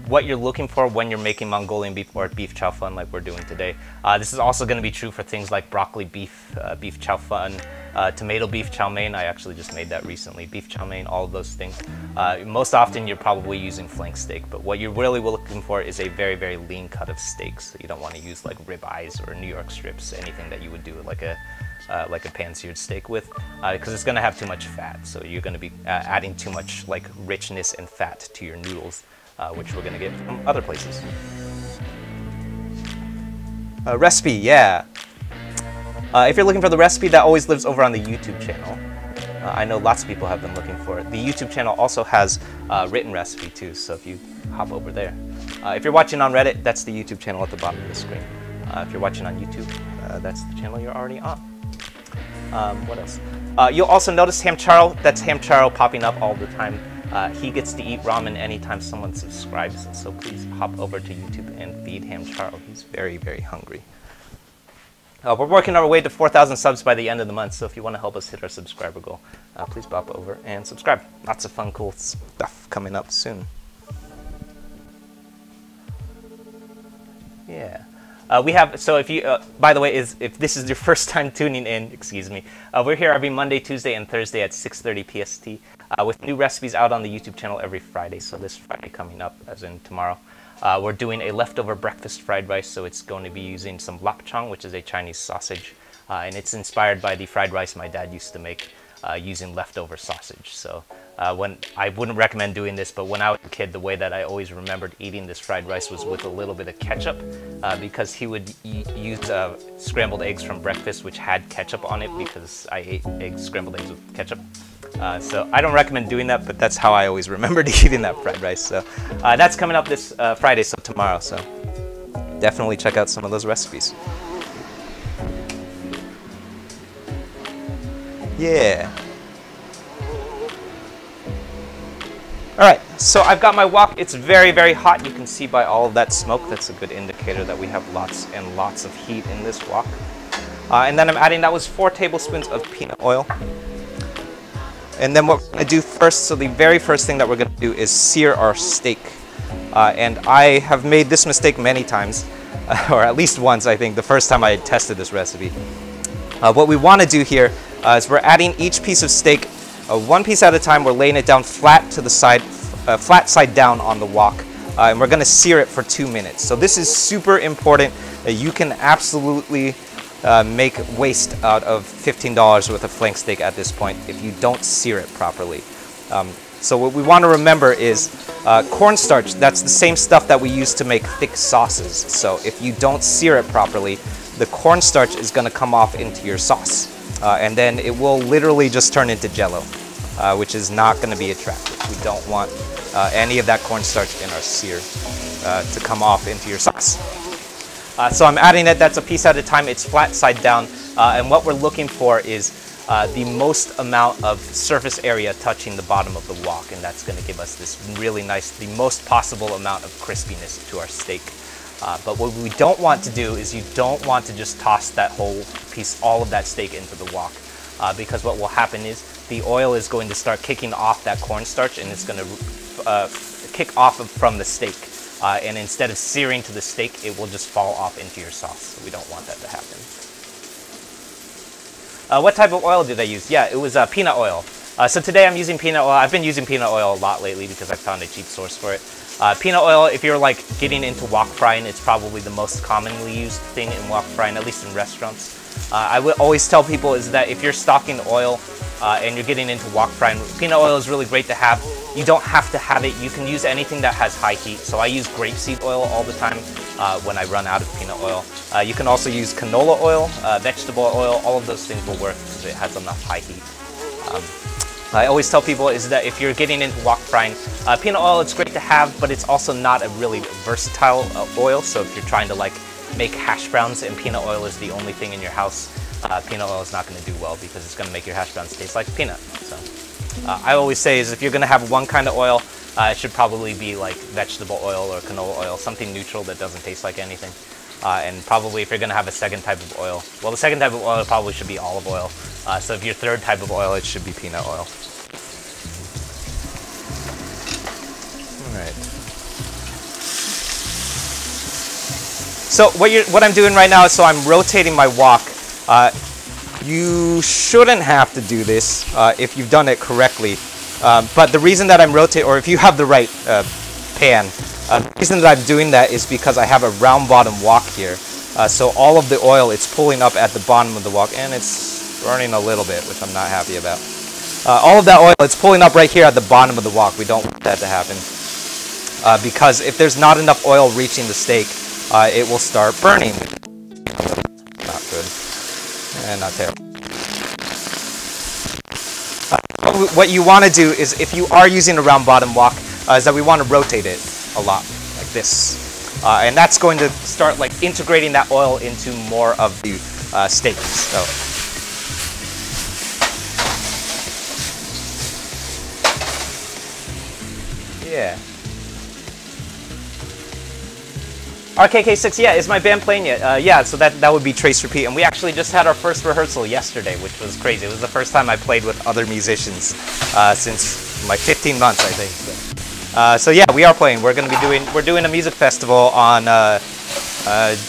what you're looking for when you're making Mongolian beef or beef chow fan like we're doing today, this is also going to be true for things like broccoli beef, beef chow fan, tomato beef chow mein. I actually just made that recently. Beef chow mein, all of those things. Most often you're probably using flank steak, but what you're really looking for is a very, very lean cut of steaks. So you don't want to use like rib eyes or New York strips, anything that you would do like a pan-seared steak with, because it's going to have too much fat. So you're going to be adding too much like richness and fat to your noodles, which we're going to get from other places. Recipe, yeah. If you're looking for the recipe, that always lives over on the YouTube channel. I know lots of people have been looking for it. The YouTube channel also has a written recipe too, so if you hop over there. If you're watching on Reddit, that's the YouTube channel at the bottom of the screen. If you're watching on YouTube, that's the channel you're already on. What else? You'll also notice Ham Charl. That's Ham Charl popping up all the time. He gets to eat ramen anytime someone subscribes, so please hop over to YouTube and feed Ham Charl. He's very, very hungry. We're working our way to 4,000 subs by the end of the month, so if you want to help us hit our subscriber goal, please pop over and subscribe. Lots of fun, cool stuff coming up soon. Yeah. We have, so if you, by the way, if this is your first time tuning in, excuse me, we're here every Monday, Tuesday, and Thursday at 6:30 PST with new recipes out on the YouTube channel every Friday. So this Friday coming up, as in tomorrow, we're doing a leftover breakfast fried rice. So it's going to be using some lapchang, which is a Chinese sausage, and it's inspired by the fried rice my dad used to make using leftover sausage. So when I wouldn't recommend doing this, but when I was a kid, the way that I always remembered eating this fried rice was with a little bit of ketchup, because he would use scrambled eggs from breakfast, which had ketchup on it, because I ate scrambled eggs with ketchup. So I don't recommend doing that, but that's how I always remembered eating that fried rice. So that's coming up this Friday, so tomorrow. So definitely check out some of those recipes. Yeah. All right, so I've got my wok. It's very, very hot. You can see by all of that smoke. That's a good indicator that we have lots and lots of heat in this wok. And then I'm adding, that was 4 tablespoons of peanut oil. And then what we're gonna do first, so the very first thing that we're gonna do is sear our steak. And I have made this mistake many times, or at least once, I think, the first time I tested this recipe. What we wanna do here is we're adding each piece of steak one piece at a time. We're laying it down flat to the side, flat side down on the wok, and we're gonna sear it for 2 minutes. So this is super important. You can absolutely make waste out of $15 worth of flank steak at this point if you don't sear it properly. So what we want to remember is cornstarch. That's the same stuff that we use to make thick sauces. So if you don't sear it properly, the cornstarch is going to come off into your sauce, and then it will literally just turn into jello, which is not going to be attractive. We don't want any of that cornstarch in our sear to come off into your sauce. So I'm adding it. That's a piece at a time. It's flat side down, and what we're looking for is the most amount of surface area touching the bottom of the wok, and that's going to give us this really nice, the most possible amount of crispiness to our steak. But what we don't want to do is you don't want to just toss that whole piece, all of that steak into the wok, because what will happen is the oil is going to start kicking off that cornstarch, and it's going to kick off from the steak. And instead of searing to the steak, it will just fall off into your sauce. So we don't want that to happen. What type of oil did I use? Yeah, it was peanut oil. So today I'm using peanut oil. I've been using peanut oil a lot lately because I found a cheap source for it. Peanut oil, if you're like getting into wok frying, it's probably the most commonly used thing in wok frying, at least in restaurants. I would always tell people is that if you're stocking oil and you're getting into wok frying, peanut oil is really great to have. You don't have to have it. You can use anything that has high heat. So I use grapeseed oil all the time when I run out of peanut oil. You can also use canola oil, vegetable oil. All of those things will work because it has enough high heat. I always tell people is that if you're getting into wok frying, peanut oil, it's great to have, but it's also not a really versatile oil. So if you're trying to like make hash browns and peanut oil is the only thing in your house, peanut oil is not going to do well because it's going to make your hash browns taste like peanut. So I always say is if you're going to have one kind of oil, it should probably be like vegetable oil or canola oil, something neutral that doesn't taste like anything. And probably if you're going to have a second type of oil, well, the second type of oil probably should be olive oil. So if your third type of oil, it should be peanut oil. All right. So what I'm doing right now is so I'm rotating my wok. You shouldn't have to do this if you've done it correctly. But the reason that I'm rotating, or if you have the right pan, the reason that I'm doing that is because I have a round bottom wok here. So all of the oil, it's pulling up at the bottom of the wok, and it's burning a little bit, which I'm not happy about. All of that oil, it's pulling up right here at the bottom of the wok. We don't want that to happen. Because if there's not enough oil reaching the steak, it will start burning. Not good. And not terrible. What you want to do is, if you are using a round bottom wok, is that we want to rotate it a lot, like this. And that's going to start like integrating that oil into more of the steak. So. Yeah. RKK6, yeah, is my band playing yet? Yeah, so that would be Trace Repeat, and we actually just had our first rehearsal yesterday, which was crazy. It was the first time I played with other musicians since like 15 months, I think. So yeah, we are playing. We're doing a music festival on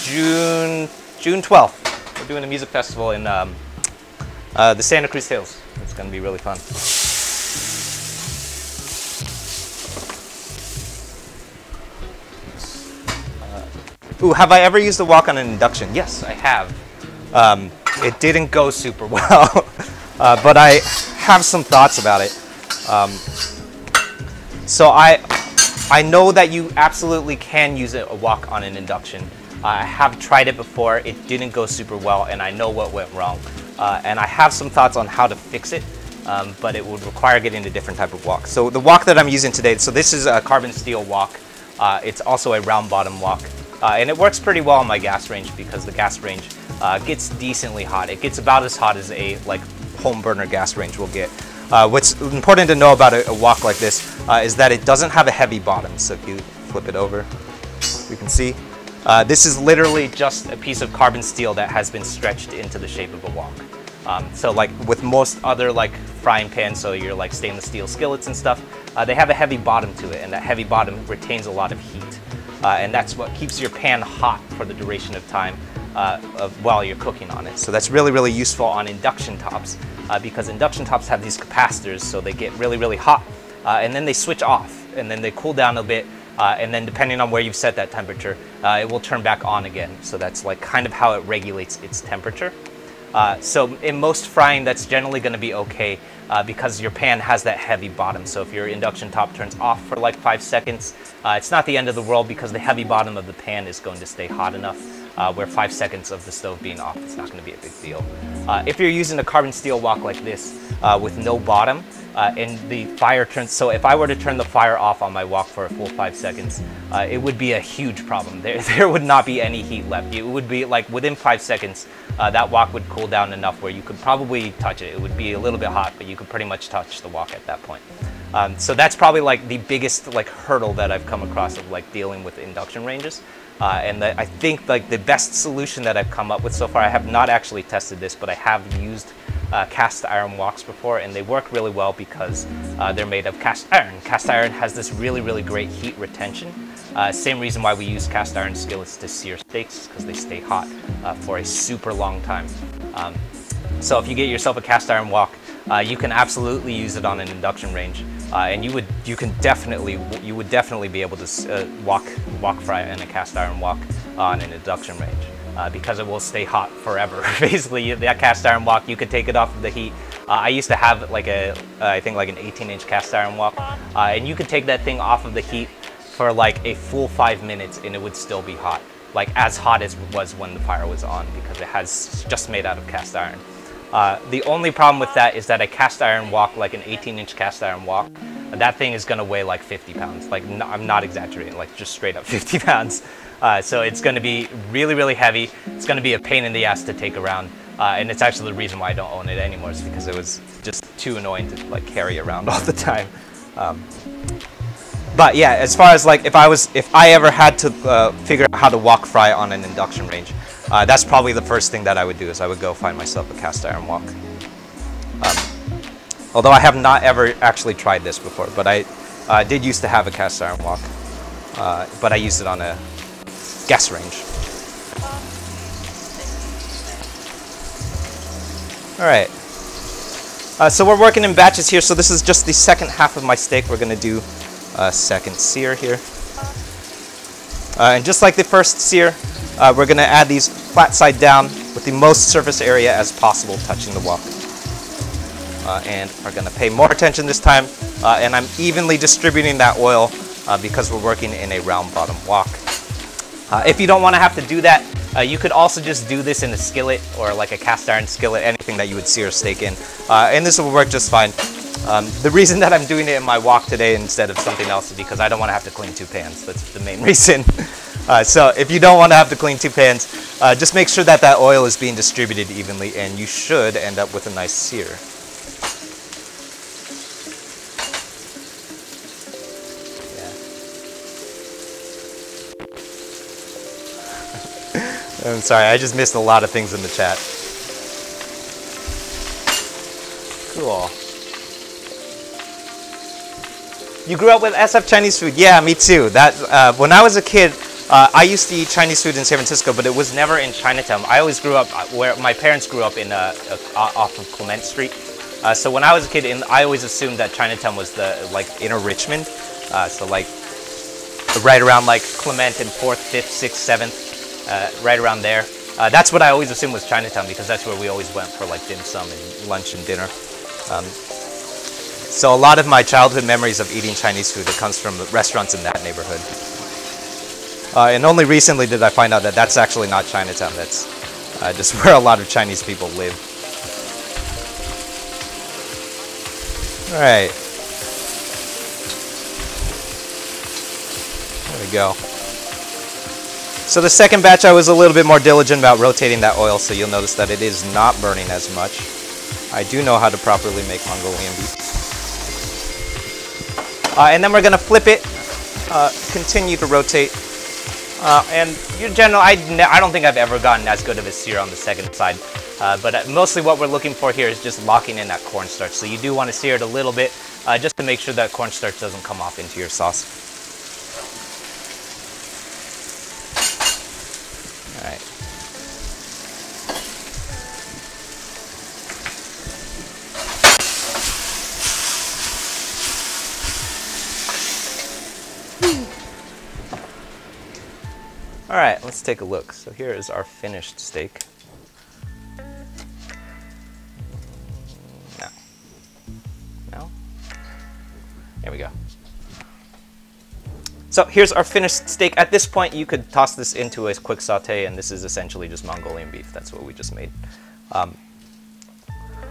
June 12th. We're doing a music festival in the Santa Cruz Hills. It's going to be really fun. Ooh, have I ever used a wok on an induction? Yes, I have. It didn't go super well, but I have some thoughts about it. So I know that you absolutely can use a wok on an induction. I have tried it before. It didn't go super well, and I know what went wrong. And I have some thoughts on how to fix it, but it would require getting a different type of wok. So the wok that I'm using today, so this is a carbon steel wok. It's also a round bottom wok. And it works pretty well on my gas range because the gas range gets decently hot. It gets about as hot as a home burner gas range will get. What's important to know about a wok like this is that it doesn't have a heavy bottom. So if you flip it over, you can see this is literally just a piece of carbon steel that has been stretched into the shape of a wok. So like with most other frying pans, so your stainless steel skillets and stuff, they have a heavy bottom to it, and that heavy bottom retains a lot of heat. And that's what keeps your pan hot for the duration of time while you're cooking on it. So that's really, really useful on induction tops because induction tops have these capacitors, so they get really, really hot, and then they switch off, and then they cool down a bit, and then depending on where you've set that temperature, it will turn back on again. So that's kind of how it regulates its temperature. So in most frying, that's generally going to be okay because your pan has that heavy bottom. So if your induction top turns off for 5 seconds, it's not the end of the world because the heavy bottom of the pan is going to stay hot enough where 5 seconds of the stove being off, it's not going to be a big deal. If you're using a carbon steel wok like this with no bottom, and the fire turns, so if I were to turn the fire off on my wok for a full 5 seconds, it would be a huge problem. There would not be any heat left. It would be within 5 seconds, that wok would cool down enough where you could probably touch it. It would be a little bit hot, but you could pretty much touch the wok at that point. So that's probably the biggest hurdle that I've come across of dealing with induction ranges. And I think the best solution that I've come up with so far, I have not actually tested this, but I have used cast iron woks before, and they work really well because they're made of cast iron. Cast iron has this really, really great heat retention. Same reason why we use cast iron skillets to sear steaks, because they stay hot for a super long time. So if you get yourself a cast iron wok, you can absolutely use it on an induction range, and you would definitely be able to wok fry in a cast iron wok on an induction range. Because it will stay hot forever. Basically, that cast iron wok, you could take it off of the heat. I used to have I think an 18-inch cast iron wok, and you could take that thing off of the heat for a full 5 minutes, and it would still be hot, as hot as it was when the fire was on, because it's just made out of cast iron. The only problem with that is that a cast iron wok, an 18-inch cast iron wok, that thing is going to weigh 50 pounds. I'm not exaggerating, just straight up 50 pounds. So it's going to be really, really heavy. It's going to be a pain in the ass to take around. And it's actually the reason why I don't own it anymore, is because it was just too annoying to carry around all the time. But yeah, as far as if I ever had to figure out how to wok fry on an induction range, that's probably the first thing that I would do, is I would go find myself a cast iron wok. Although I have not ever actually tried this before, but I did used to have a cast iron wok, but I used it on a gas range. All right. So we're working in batches here. So this is just the second half of my steak. We're going to do a second sear here. And just like the first sear, we're going to add these flat side down with the most surface area as possible touching the wok. And are going to pay more attention this time. And I'm evenly distributing that oil because we're working in a round bottom wok. If you don't want to have to do that, you could also just do this in a skillet or like a cast iron skillet, anything that you would sear a steak in. And this will work just fine. The reason that I'm doing it in my wok today instead of something else is because I don't want to have to clean 2 pans. That's the main reason. So if you don't want to have to clean 2 pans, just make sure that that oil is being distributed evenly and you should end up with a nice sear. I'm sorry, I just missed a lot of things in the chat. Cool. You grew up with SF Chinese food? Yeah, me too. That when I was a kid, I used to eat Chinese food in San Francisco, but it was never in Chinatown. I always grew up where my parents grew up in off of Clement Street. So when I was a kid, I always assumed that Chinatown was the like inner Richmond. So like right around like Clement and 4th, 5th, 6th, 7th. Right around there. That's what I always assumed was Chinatown because that's where we always went for like dim sum and lunch and dinner. So a lot of my childhood memories of eating Chinese food, it comes from restaurants in that neighborhood. And only recently did I find out that that's actually not Chinatown. That's just where a lot of Chinese people live. All right. There we go. So the second batch I was a little bit more diligent about rotating that oil, so you'll notice that it is not burning as much. I do know how to properly make Mongolian beef. And then we're going to flip it, continue to rotate. And in general, I don't think I've ever gotten as good of a sear on the second side. But mostly what we're looking for here is just locking in that cornstarch. So you do want to sear it a little bit just to make sure that cornstarch doesn't come off into your sauce. All right. All right, let's take a look. So here is our finished steak. No. There we go. So here's our finished steak. At this point, you could toss this into a quick saute, and this is essentially just Mongolian beef. That's what we just made.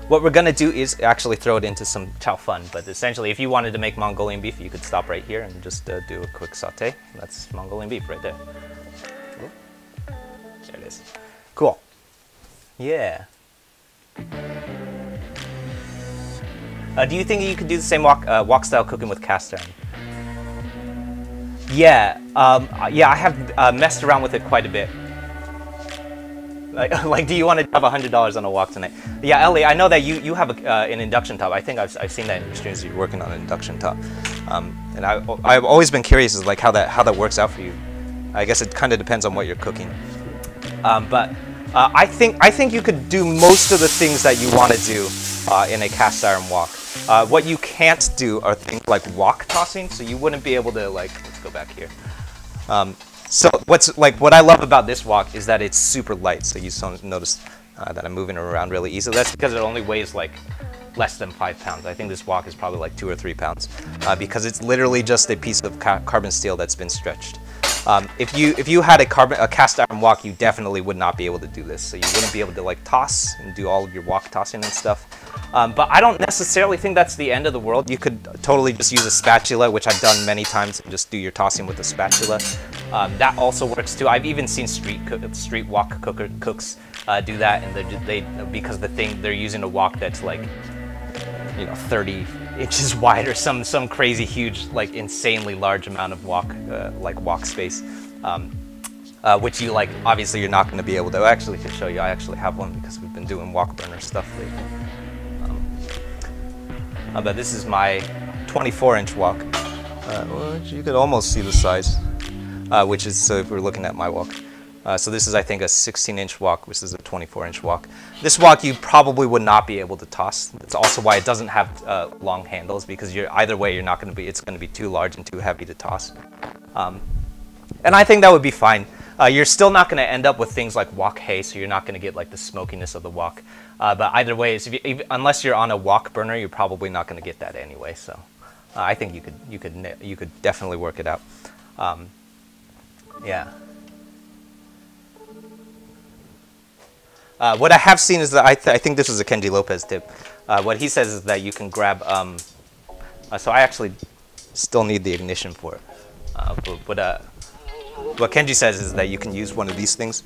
What we're gonna do is actually throw it into some chow fun, but essentially, if you wanted to make Mongolian beef, you could stop right here and just do a quick saute. That's Mongolian beef right there. There it is. Cool. Yeah. Do you think you could do the same wok style cooking with cast iron? Yeah, yeah, I have messed around with it quite a bit. Like, do you want to drop $100 on a wok tonight? Yeah, Ellie, I know that you have an induction top. I think I've seen that in your streams. You're working on an induction top, and I've always been curious as like how that works out for you. I guess it kind of depends on what you're cooking, but I think you could do most of the things that you want to do in a cast iron wok. What you can't do are things like wok tossing, so you wouldn't be able to like. Let's go back here. So what I love about this wok is that it's super light. So you notice that I'm moving it around really easily. That's because it only weighs like less than 5 pounds. I think this wok is probably like 2 or 3 pounds because it's literally just a piece of carbon steel that's been stretched. If you had a cast iron wok, you definitely would not be able to do this. So you wouldn't be able to like toss and do all of your wok tossing and stuff. But I don't necessarily think that's the end of the world. You could totally just use a spatula, which I've done many times, and just do your tossing with a spatula. That also works too. I've even seen street wok cooks do that, and because they're using a wok that's like 30 inches wide or some crazy huge, like insanely large amount of wok space, which you obviously you're not going to be able to. Actually, to show you, I actually have one because we've been doing wok burner stuff lately. But this is my 24-inch wok. You could almost see the size, which is, so if we're looking at my wok, So this is, I think, a 16-inch wok. This is a 24-inch wok. This wok you probably would not be able to toss. That's also why it doesn't have long handles, because either way you're not going to be. It's going to be too large and too heavy to toss. And I think that would be fine. You're still not going to end up with things like wok hay, so you're not going to get like the smokiness of the wok. But either way, unless you're on a wok burner, you're probably not going to get that anyway. So I think you could definitely work it out. Yeah. What I have seen is that I think this was a Kenji Lopez tip. What he says is that you can grab. So I actually still need the ignition for it. What Kenji says is that you can use one of these things.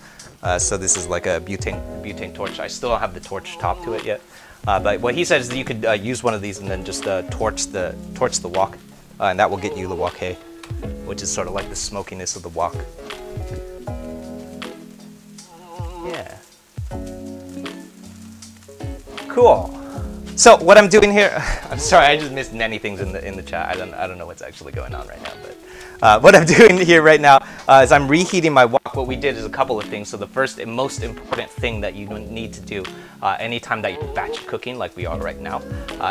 So this is like a butane torch. I still don't have the torch top to it yet. But what he says is that you could use one of these and then just torch the wok, and that will get you the wok hay, which is sort of like the smokiness of the wok. Yeah. Cool. So what I'm doing here, I'm sorry, I just missed many things in the chat. I don't know what's actually going on right now, but what I'm doing here right now is I'm reheating my wok. What we did is a couple of things. So the first and most important thing that you need to do anytime that you're batch cooking, like we are right now,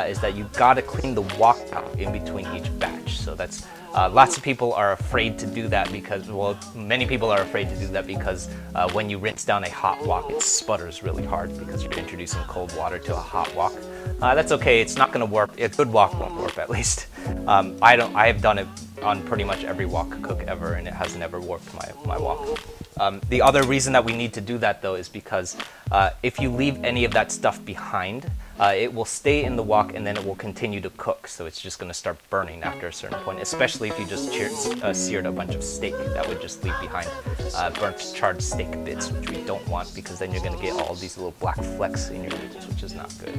is that you gotta clean the wok out in between each batch. So that's lots of people are afraid to do that because, well, many people are afraid to do that because when you rinse down a hot wok, it sputters really hard because you're introducing cold water to a hot wok. That's okay. It's not going to warp. A good wok won't warp, at least. I have done it on pretty much every wok cook ever, and it has never warped my wok. The other reason that we need to do that, though, is because if you leave any of that stuff behind, it will stay in the wok and then it will continue to cook. So it's just going to start burning after a certain point, especially if you just seared a bunch of steak. That would just leave behind burnt, charred steak bits, which we don't want, because then you're going to get all these little black flecks in your noodles, which is not good.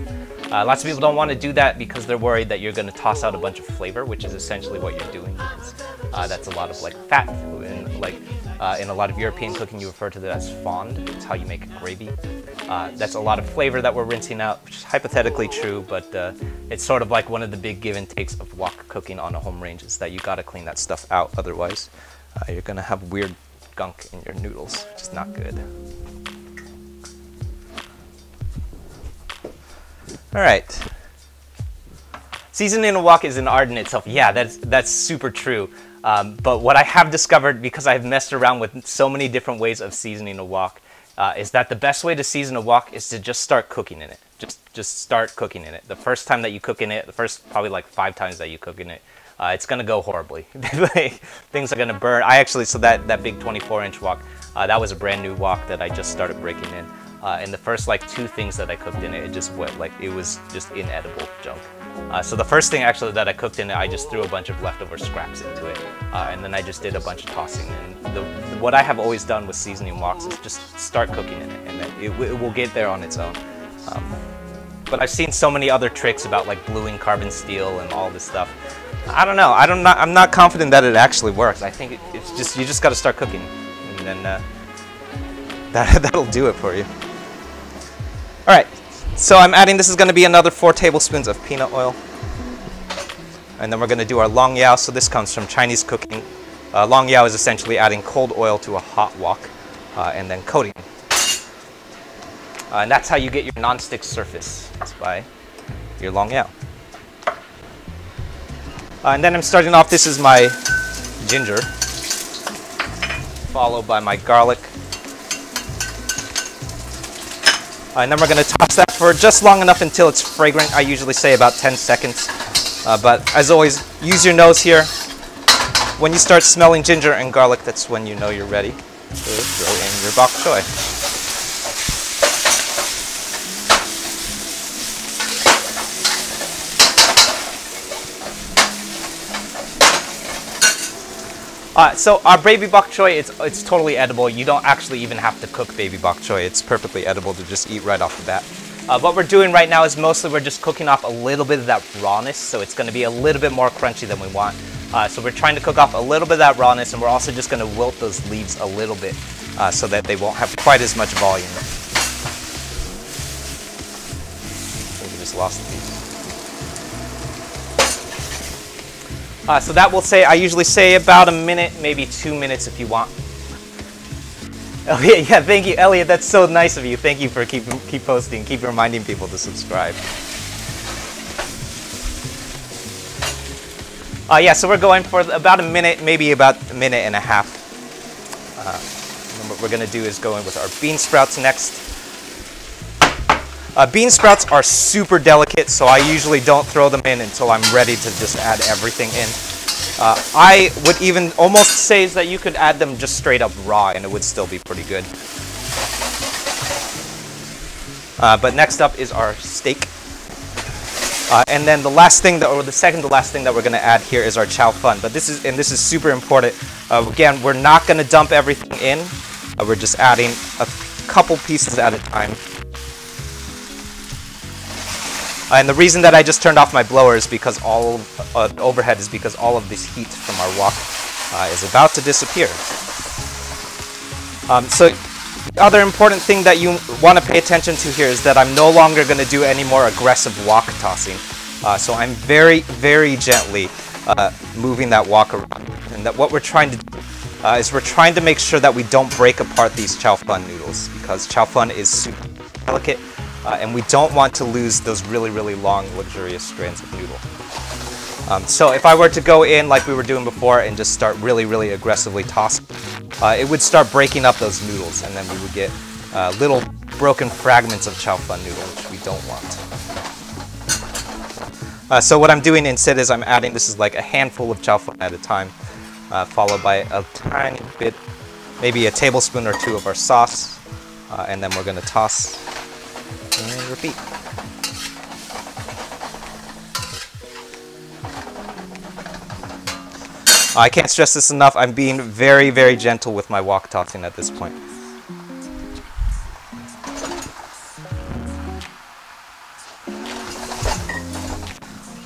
Lots of people don't want to do that because they're worried that you're going to toss out a bunch of flavor, which is essentially what you're doing, because that's a lot of like fat. And, like, in a lot of European cooking, you refer to that as fond. It's how you make a gravy. That's a lot of flavor that we're rinsing out, which is hypothetically true, but it's sort of like one of the big give and takes of wok cooking on a home range is that you gotta clean that stuff out, otherwise you're gonna have weird gunk in your noodles, which is not good. All right. Seasoning a wok is an art in itself. Yeah, that's super true. But what I have discovered, because I've messed around with so many different ways of seasoning a wok, is that the best way to season a wok is to just start cooking in it. Just start cooking in it. The first time that you cook in it, the first probably like 5 times that you cook in it, it's gonna go horribly. Things are gonna burn. So that big 24-inch wok, that was a brand new wok that I just started breaking in. And the first like 2 things that I cooked in it, it just went like, it was just inedible junk. So the first thing actually that I cooked in it, I just threw a bunch of leftover scraps into it, and then I just did a bunch of tossing. And what I have always done with seasoning woks is just start cooking in it, and then it will get there on its own. But I've seen so many other tricks about like bluing carbon steel and all this stuff. I don't know. I'm not confident that it actually works. I think it's just, you just got to start cooking, and then that'll do it for you. All right. So I'm adding, this is going to be another 4 tablespoons of peanut oil. And then we're going to do our long yao. So this comes from Chinese cooking. Long yao is essentially adding cold oil to a hot wok and then coating. And that's how you get your non-stick surface. It's by your long yao. And then I'm starting off, this is my ginger, followed by my garlic. And then we're going to toss that for just long enough until it's fragrant. I usually say about 10 seconds. But as always, use your nose here. When you start smelling ginger and garlic, that's when you know you're ready to throw in your bok choy. So our baby bok choy, it's totally edible. You don't actually even have to cook baby bok choy. It's perfectly edible to just eat right off the bat. What we're doing right now is mostly we're just cooking off a little bit of that rawness, so it's going to be a little bit more crunchy than we want. So we're trying to cook off a little bit of that rawness, and we're also just going to wilt those leaves a little bit so that they won't have quite as much volume. I think we just lost the piece. So that will say, I usually say about a minute, maybe 2 minutes if you want. Elliot, yeah, thank you, Elliot. That's so nice of you. Thank you for keep posting, keep reminding people to subscribe. Yeah, so we're going for about a minute, maybe about a minute and a half. And what we're gonna do is go in with our bean sprouts next. Bean sprouts are super delicate, so I usually don't throw them in until I'm ready to just add everything in. I would even almost say that you could add them just straight up raw and it would still be pretty good. But next up is our steak. And then the last thing, or the second to last thing that we're going to add here is our chow fun. But this is super important. Again, we're not going to dump everything in. We're just adding a couple pieces at a time. And the reason that I just turned off my blower is because overhead is because all of this heat from our wok is about to disappear. So the other important thing that you want to pay attention to here is that I'm no longer going to do any more aggressive wok tossing. So I'm very, very gently moving that wok around. And that what we're trying to do is we're trying to make sure that we don't break apart these chow fun noodles, because chow fun is super delicate. And we don't want to lose those really, really long, luxurious strands of noodle. So if I were to go in like we were doing before and just start really, really aggressively tossing, it would start breaking up those noodles, and then we would get little broken fragments of chow fun noodle, which we don't want. So what I'm doing instead is I'm adding, this is like a handful of chow fun at a time, followed by a tiny bit, maybe a tablespoon or two of our sauce, and then we're going to toss and repeat. I can't stress this enough. I'm being very, very gentle with my wok tossing at this point.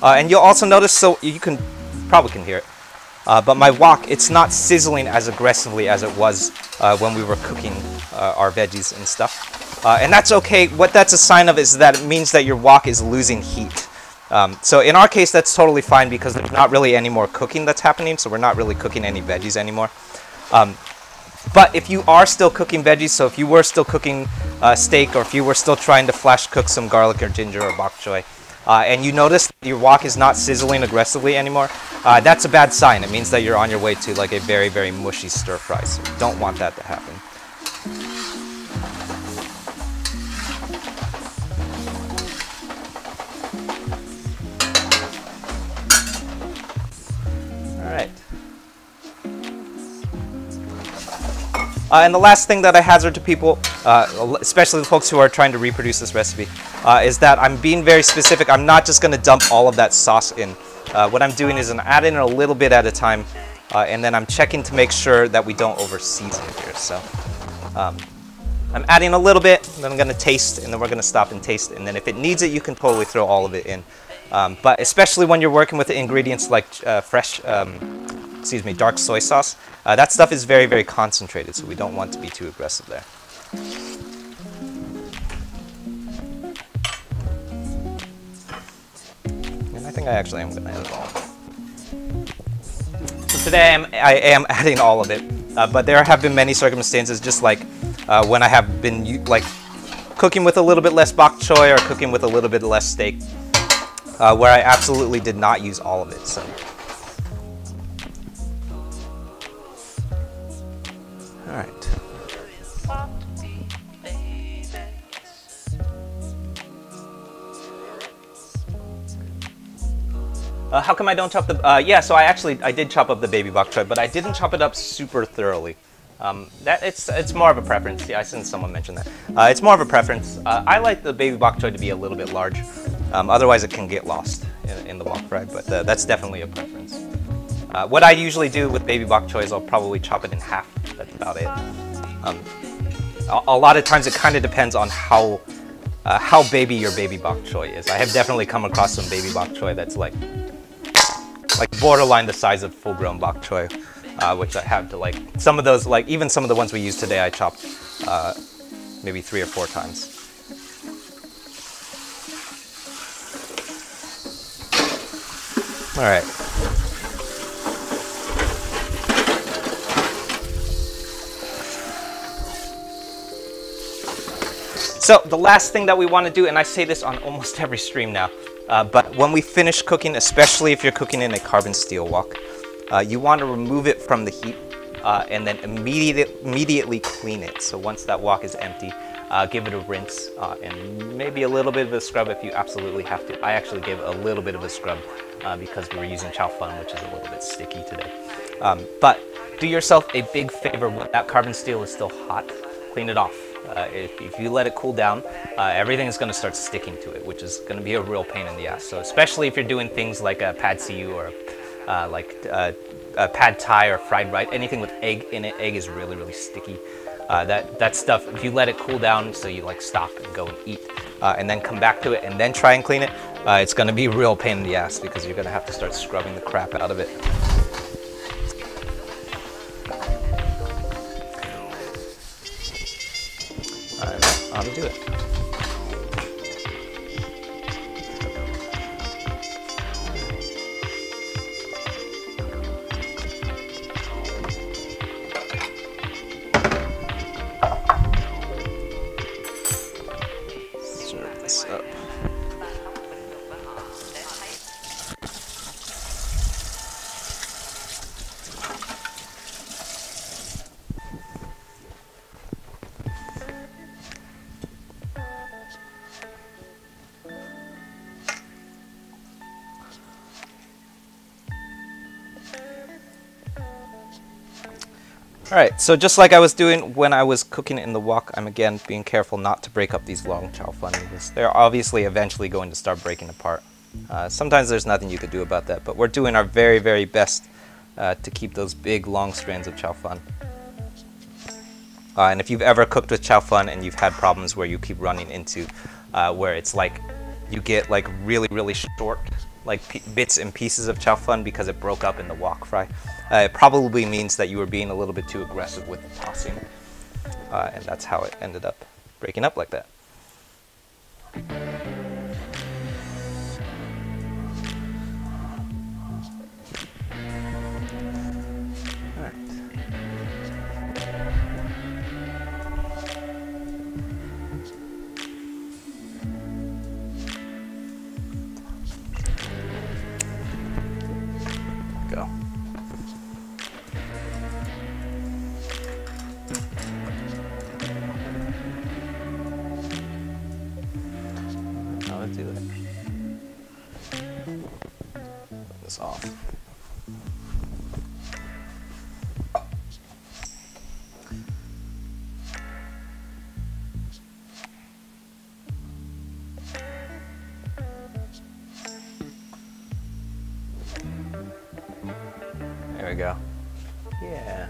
And you'll also notice, so you probably can hear it, but my wok, it's not sizzling as aggressively as it was when we were cooking our veggies and stuff. And that's okay. What that's a sign of is that it means that your wok is losing heat. So in our case, that's totally fine because there's not really any more cooking that's happening, so we're not really cooking any veggies anymore. But if you are still cooking veggies, so if you were still cooking steak, or if you were still trying to flash cook some garlic or ginger or bok choy, and you notice that your wok is not sizzling aggressively anymore, that's a bad sign. It means that you're on your way to like a very, very mushy stir fry, so you don't want that to happen. And the last thing that I hazard to people, especially the folks who are trying to reproduce this recipe, is that I'm being very specific. I'm not just going to dump all of that sauce in. What I'm doing is I'm adding a little bit at a time, and then I'm checking to make sure that we don't over-season here. So I'm adding a little bit, and then I'm going to taste, and then we're going to stop and taste. And then if it needs it, you can totally throw all of it in. But especially when you're working with the ingredients like dark soy sauce, that stuff is very, very concentrated, so we don't want to be too aggressive there. And I think I actually am going to add it all. So today I am adding all of it, but there have been many circumstances, just like when I have been like cooking with a little bit less bok choy or cooking with a little bit less steak, where I absolutely did not use all of it. So. All right. How come I don't chop the? Yeah, so I did chop up the baby bok choy, but I didn't chop it up super thoroughly. It's more of a preference. Yeah, I seen someone mention that. It's more of a preference. I like the baby bok choy to be a little bit large. Otherwise, it can get lost in the wok fry. But that's definitely a preference. What I usually do with baby bok choy is I'll probably chop it in half. That's about it. A lot of times it kind of depends on how baby your baby bok choy is. I have definitely come across some baby bok choy that's like borderline the size of full-grown bok choy, which I have to like. Some of those, like even some of the ones we use today, I chopped maybe 3 or 4 times. All right. So the last thing that we want to do, and I say this on almost every stream now, but when we finish cooking, especially if you're cooking in a carbon steel wok, you want to remove it from the heat and then immediately clean it. So once that wok is empty, give it a rinse and maybe a little bit of a scrub if you absolutely have to. I actually gave a little bit of a scrub because we were using chow fun, which is a little bit sticky today. But do yourself a big favor when that carbon steel is still hot, clean it off. If you let it cool down, everything is going to start sticking to it, which is going to be a real pain in the ass. So especially if you're doing things like a pad see ew or pad thai or fried rice, anything with egg in it. Egg is really, really sticky. That stuff, if you let it cool down, so you like stop and go and eat, and then come back to it and then try and clean it, it's going to be a real pain in the ass because you're going to have to start scrubbing the crap out of it. How to do it. Serve this up. Alright, so just like I was doing when I was cooking it in the wok, I'm again being careful not to break up these long chow fun because they're obviously eventually going to start breaking apart. Sometimes there's nothing you could do about that, but we're doing our very, very best to keep those big long strands of chow fun. And if you've ever cooked with chow fun and you've had problems where you keep running into where it's like you get like really, really short like bits and pieces of chow fun because it broke up in the wok fry, it probably means that you were being a little bit too aggressive with the tossing, and that's how it ended up breaking up like that. Alright. Go. Now let's do that. Put this off. There we go. Yeah.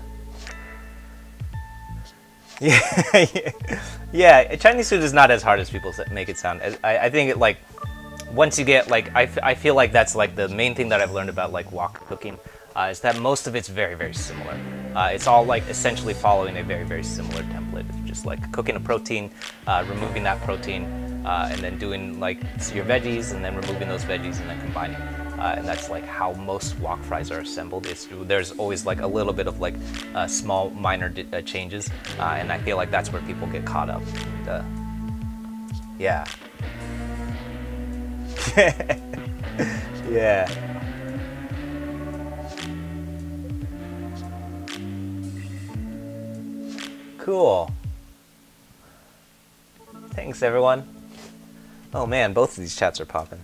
Yeah, Chinese food is not as hard as people make it sound. I think it like, once you get like, I feel like that's like the main thing that I've learned about like wok cooking, is that most of it's very, very similar. It's all like essentially following a very, very similar template. It's just like cooking a protein, removing that protein, and then doing like your veggies and then removing those veggies and then combining. And that's like how most wok fries are assembled. There's always like a little bit of like small minor changes, and I feel like that's where people get caught up. Yeah. Yeah. Cool. Thanks everyone. Oh man, both of these chats are popping.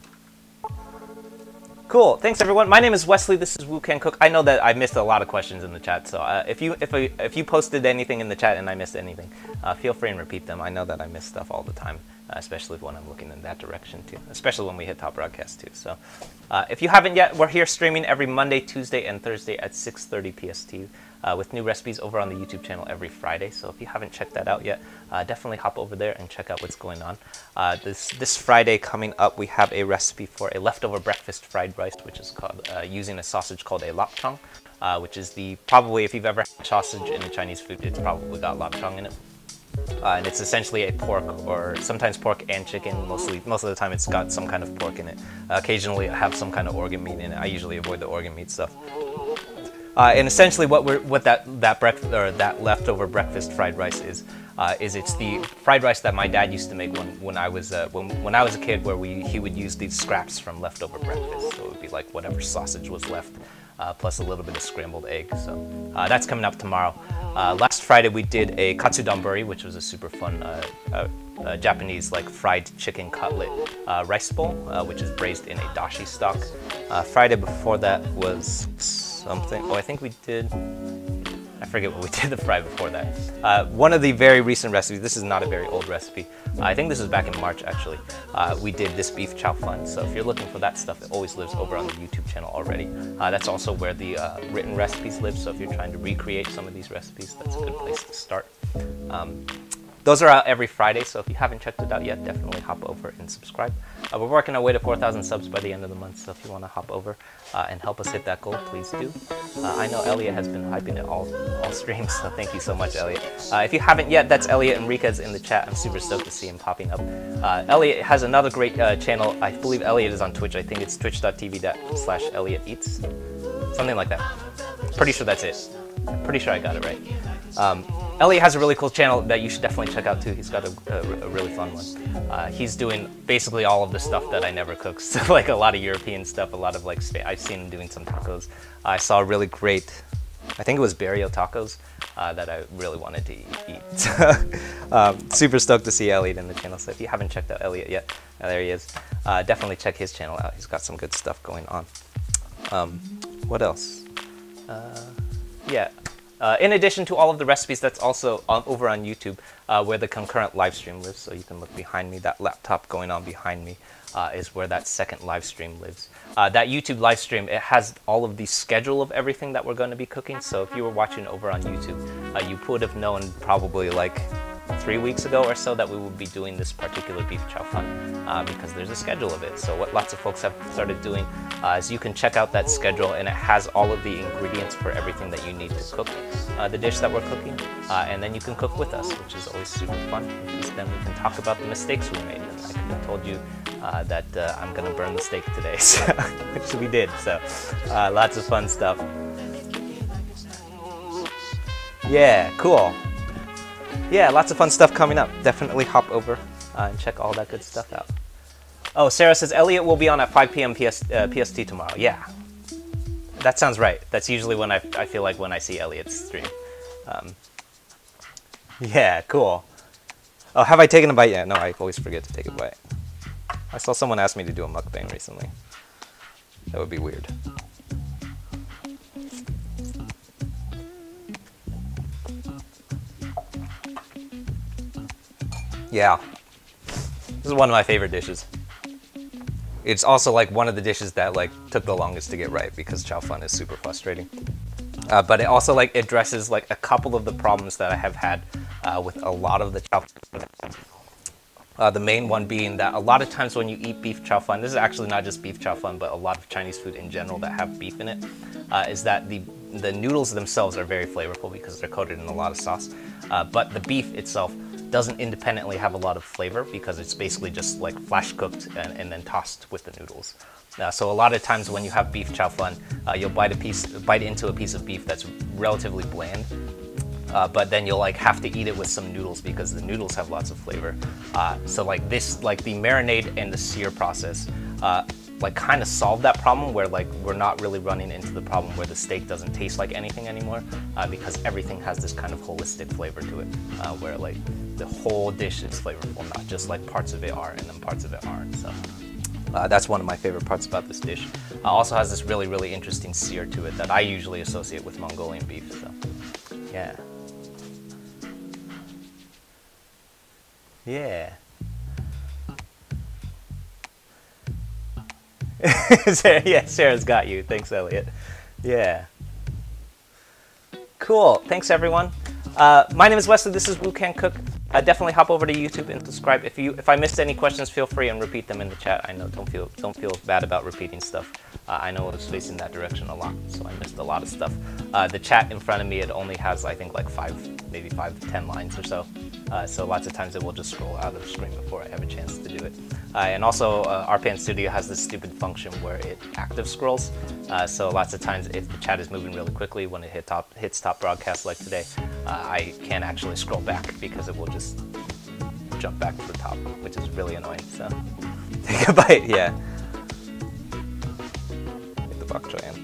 Cool. Thanks everyone. My name is Wesley. This is Woo Can Cook. I know that I missed a lot of questions in the chat, so if you posted anything in the chat and I missed anything, feel free and repeat them. I know that I miss stuff all the time, especially when I'm looking in that direction too, especially when we hit top broadcast too. So if you haven't yet, we're here streaming every Monday, Tuesday, and Thursday at 6:30 PST. With new recipes over on the YouTube channel every Friday. So if you haven't checked that out yet, definitely hop over there and check out what's going on. This Friday coming up, we have a recipe for a leftover breakfast fried rice, which is called using a sausage called a lapchang, which is probably if you've ever had sausage in Chinese food, it's probably got lapchang in it. And it's essentially a pork, or sometimes pork and chicken. Most of the time, it's got some kind of pork in it. Occasionally, I have some kind of organ meat in it. I usually avoid the organ meat stuff. And essentially, what that leftover breakfast fried rice is is it's the fried rice that my dad used to make when I was when I was a kid, where he would use these scraps from leftover breakfast. So it would be like whatever sausage was left, plus a little bit of scrambled egg. So that's coming up tomorrow. Last Friday we did a katsudonburi, which was a super fun Japanese like fried chicken cutlet rice bowl, which is braised in a dashi stock. Friday before that was something. Oh, I think we did. I forget what we did the Friday before that. One of the very recent recipes. This is not a very old recipe. I think this was back in March actually. We did this beef chow fun. So if you're looking for that stuff, it always lives over on the YouTube channel already. That's also where the written recipes live. So if you're trying to recreate some of these recipes, that's a good place to start. Those are out every Friday, so if you haven't checked it out yet, definitely hop over and subscribe. We're working our way to 4,000 subs by the end of the month, so if you want to hop over and help us hit that goal, please do. I know Elliot has been hyping it all streams, so thank you so much, Elliot. If you haven't yet, that's Elliot Enriquez in the chat. I'm super stoked to see him popping up. Elliot has another great channel. I believe Elliot is on Twitch. I think it's twitch.tv/Elliot Eats. Something like that. Pretty sure that's it. I'm pretty sure I got it right. Elliot has a really cool channel that you should definitely check out too. He's got a really fun one. He's doing basically all of the stuff that I never cook. So like a lot of European stuff, a lot of like, I've seen him doing some tacos. I saw a really great, I think it was Barrio tacos that I really wanted to eat. Super stoked to see Elliot in the channel. So if you haven't checked out Elliot yet, there he is. Definitely check his channel out. He's got some good stuff going on. What else? Yeah. In addition to all of the recipes, that's also over on YouTube, where the concurrent live stream lives. So you can look behind me. That laptop going on behind me is where that second live stream lives. That YouTube live stream, it has all of the schedule of everything that we're going to be cooking. So if you were watching over on YouTube, you would have known probably like 3 weeks ago or so that we would be doing this particular beef chow fun because there's a schedule of it. So what lots of folks have started doing is you can check out that schedule, and it has all of the ingredients for everything that you need to cook the dish that we're cooking, and then you can cook with us, which is always super fun, because then we can talk about the mistakes we made. And I could have told you that I'm gonna burn the steak today, so, which we did. So lots of fun stuff. Yeah, cool. Yeah, lots of fun stuff coming up. Definitely hop over and check all that good stuff out. Oh, Sarah says Elliot will be on at 5 p.m. PST tomorrow. Yeah, that sounds right. That's usually when I feel like when I see Elliot's stream. Yeah, cool. Oh, have I taken a bite yet? No, I always forget to take a bite. I saw someone ask me to do a mukbang recently. That would be weird. Yeah, this is one of my favorite dishes. It's also like one of the dishes that like took the longest to get right because chow fun is super frustrating. But it also like addresses like a couple of the problems that I have had with a lot of the chow fun. The main one being that a lot of times when you eat beef chow fun, this is actually not just beef chow fun, but a lot of Chinese food in general that have beef in it, is that the noodles themselves are very flavorful because they're coated in a lot of sauce. But the beef itself doesn't independently have a lot of flavor because it's basically just like flash cooked and then tossed with the noodles. So a lot of times when you have beef chow fun, you'll bite into a piece of beef that's relatively bland, but then you'll like have to eat it with some noodles because the noodles have lots of flavor. So like this, like the marinade and the sear process, like kind of solve that problem where like we're not really running into the problem where the steak doesn't taste like anything anymore because everything has this kind of holistic flavor to it, where like the whole dish is flavorful, not just like parts of it are and then parts of it aren't. So that's one of my favorite parts about this dish. Also has this really, really interesting sear to it that I usually associate with Mongolian beef. So yeah. Yeah. Yeah, Sarah's got you. Thanks, Elliot. Yeah. Cool. Thanks, everyone. My name is Wesley. This is Woo Can Cook. Definitely hop over to YouTube and subscribe. If I missed any questions, feel free and repeat them in the chat. I know. Don't feel bad about repeating stuff. I know I was facing that direction a lot, so I missed a lot of stuff. The chat in front of me, it only has I think like maybe 5 to 10 lines or so. So lots of times it will just scroll out of the screen before I have a chance to do it. And also, RPN Studio has this stupid function where it active scrolls. So lots of times if the chat is moving really quickly when it hits top broadcast like today, I can't actually scroll back because it will just jump back to the top, which is really annoying. So take a bite, yeah. Get the Bok Choy in.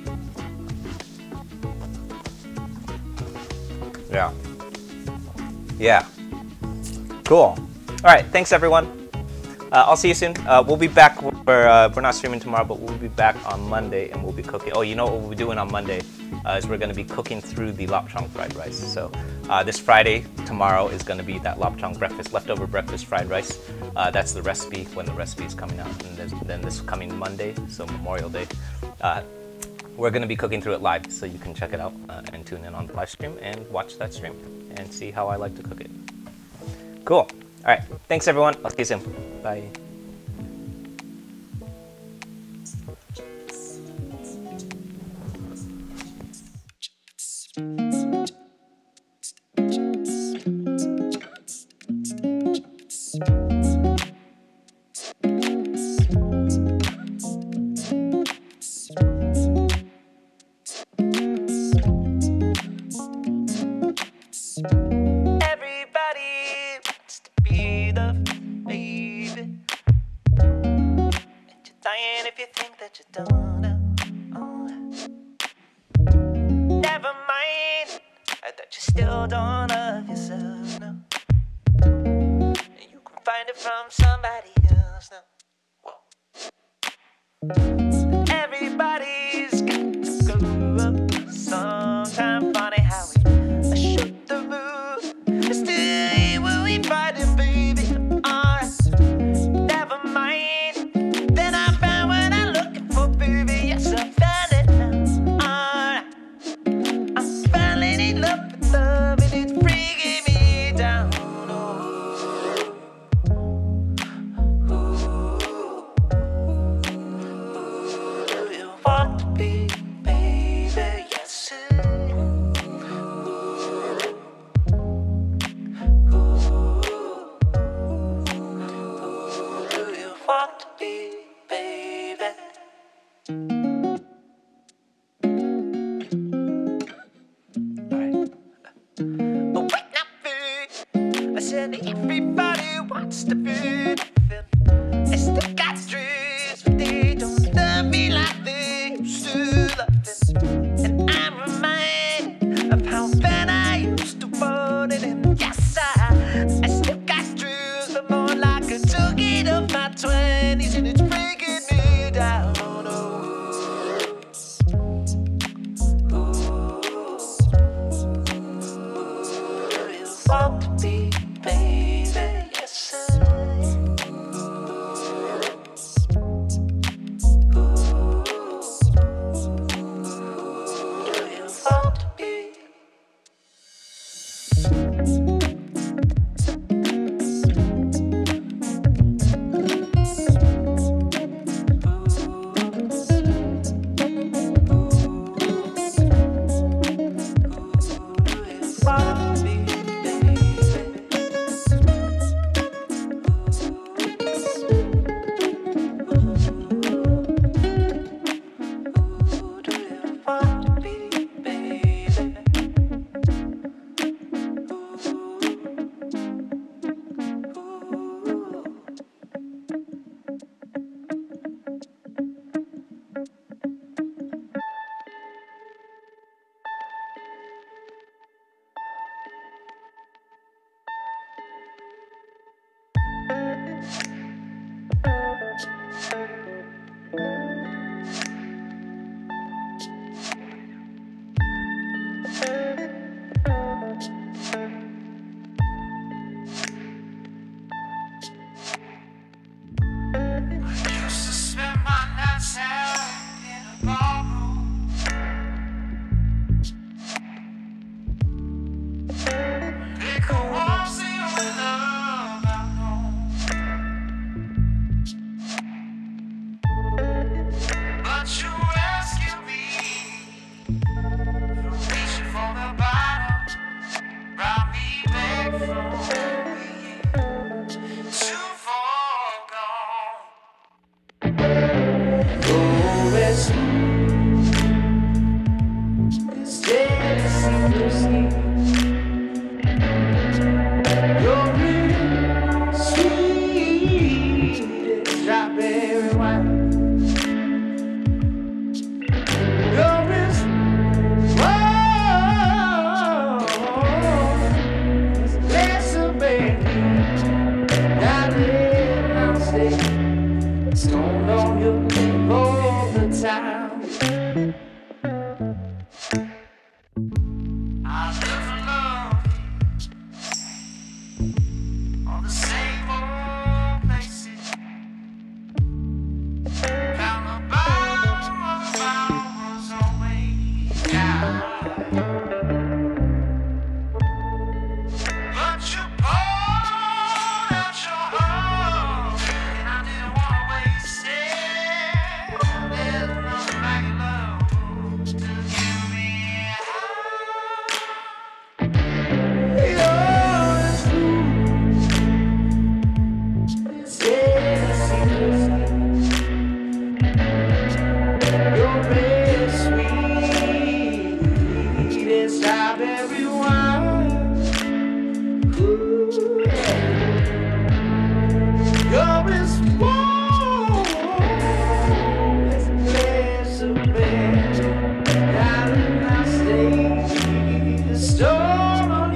Yeah. Yeah. Cool. All right. Thanks, everyone. I'll see you soon. We'll be back. We're not streaming tomorrow, but we'll be back on Monday, and we'll be cooking. Oh, you know what we'll be doing on Monday is we're going to be cooking through the lapchang fried rice. So this Friday, tomorrow, is going to be that lapchang breakfast, leftover breakfast fried rice. That's the recipe when the recipe is coming out. And then this coming Monday, so Memorial Day, we're going to be cooking through it live, so you can check it out and tune in on the live stream and watch that stream and see how I like to cook it. Cool. All right. Thanks, everyone. I'll see you soon. Bye.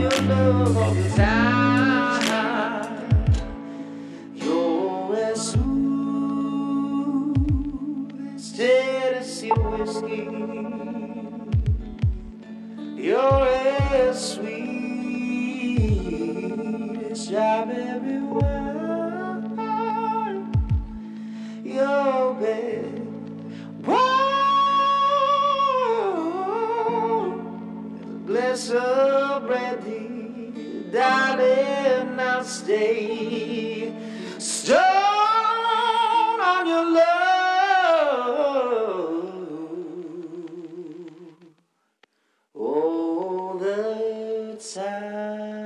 your love all the time. You're as smooth as Tennessee whiskey. You're as sweet as strawberry wine. You're bad. Glass of brandy, darling, I'll stay stoned on your love all the time.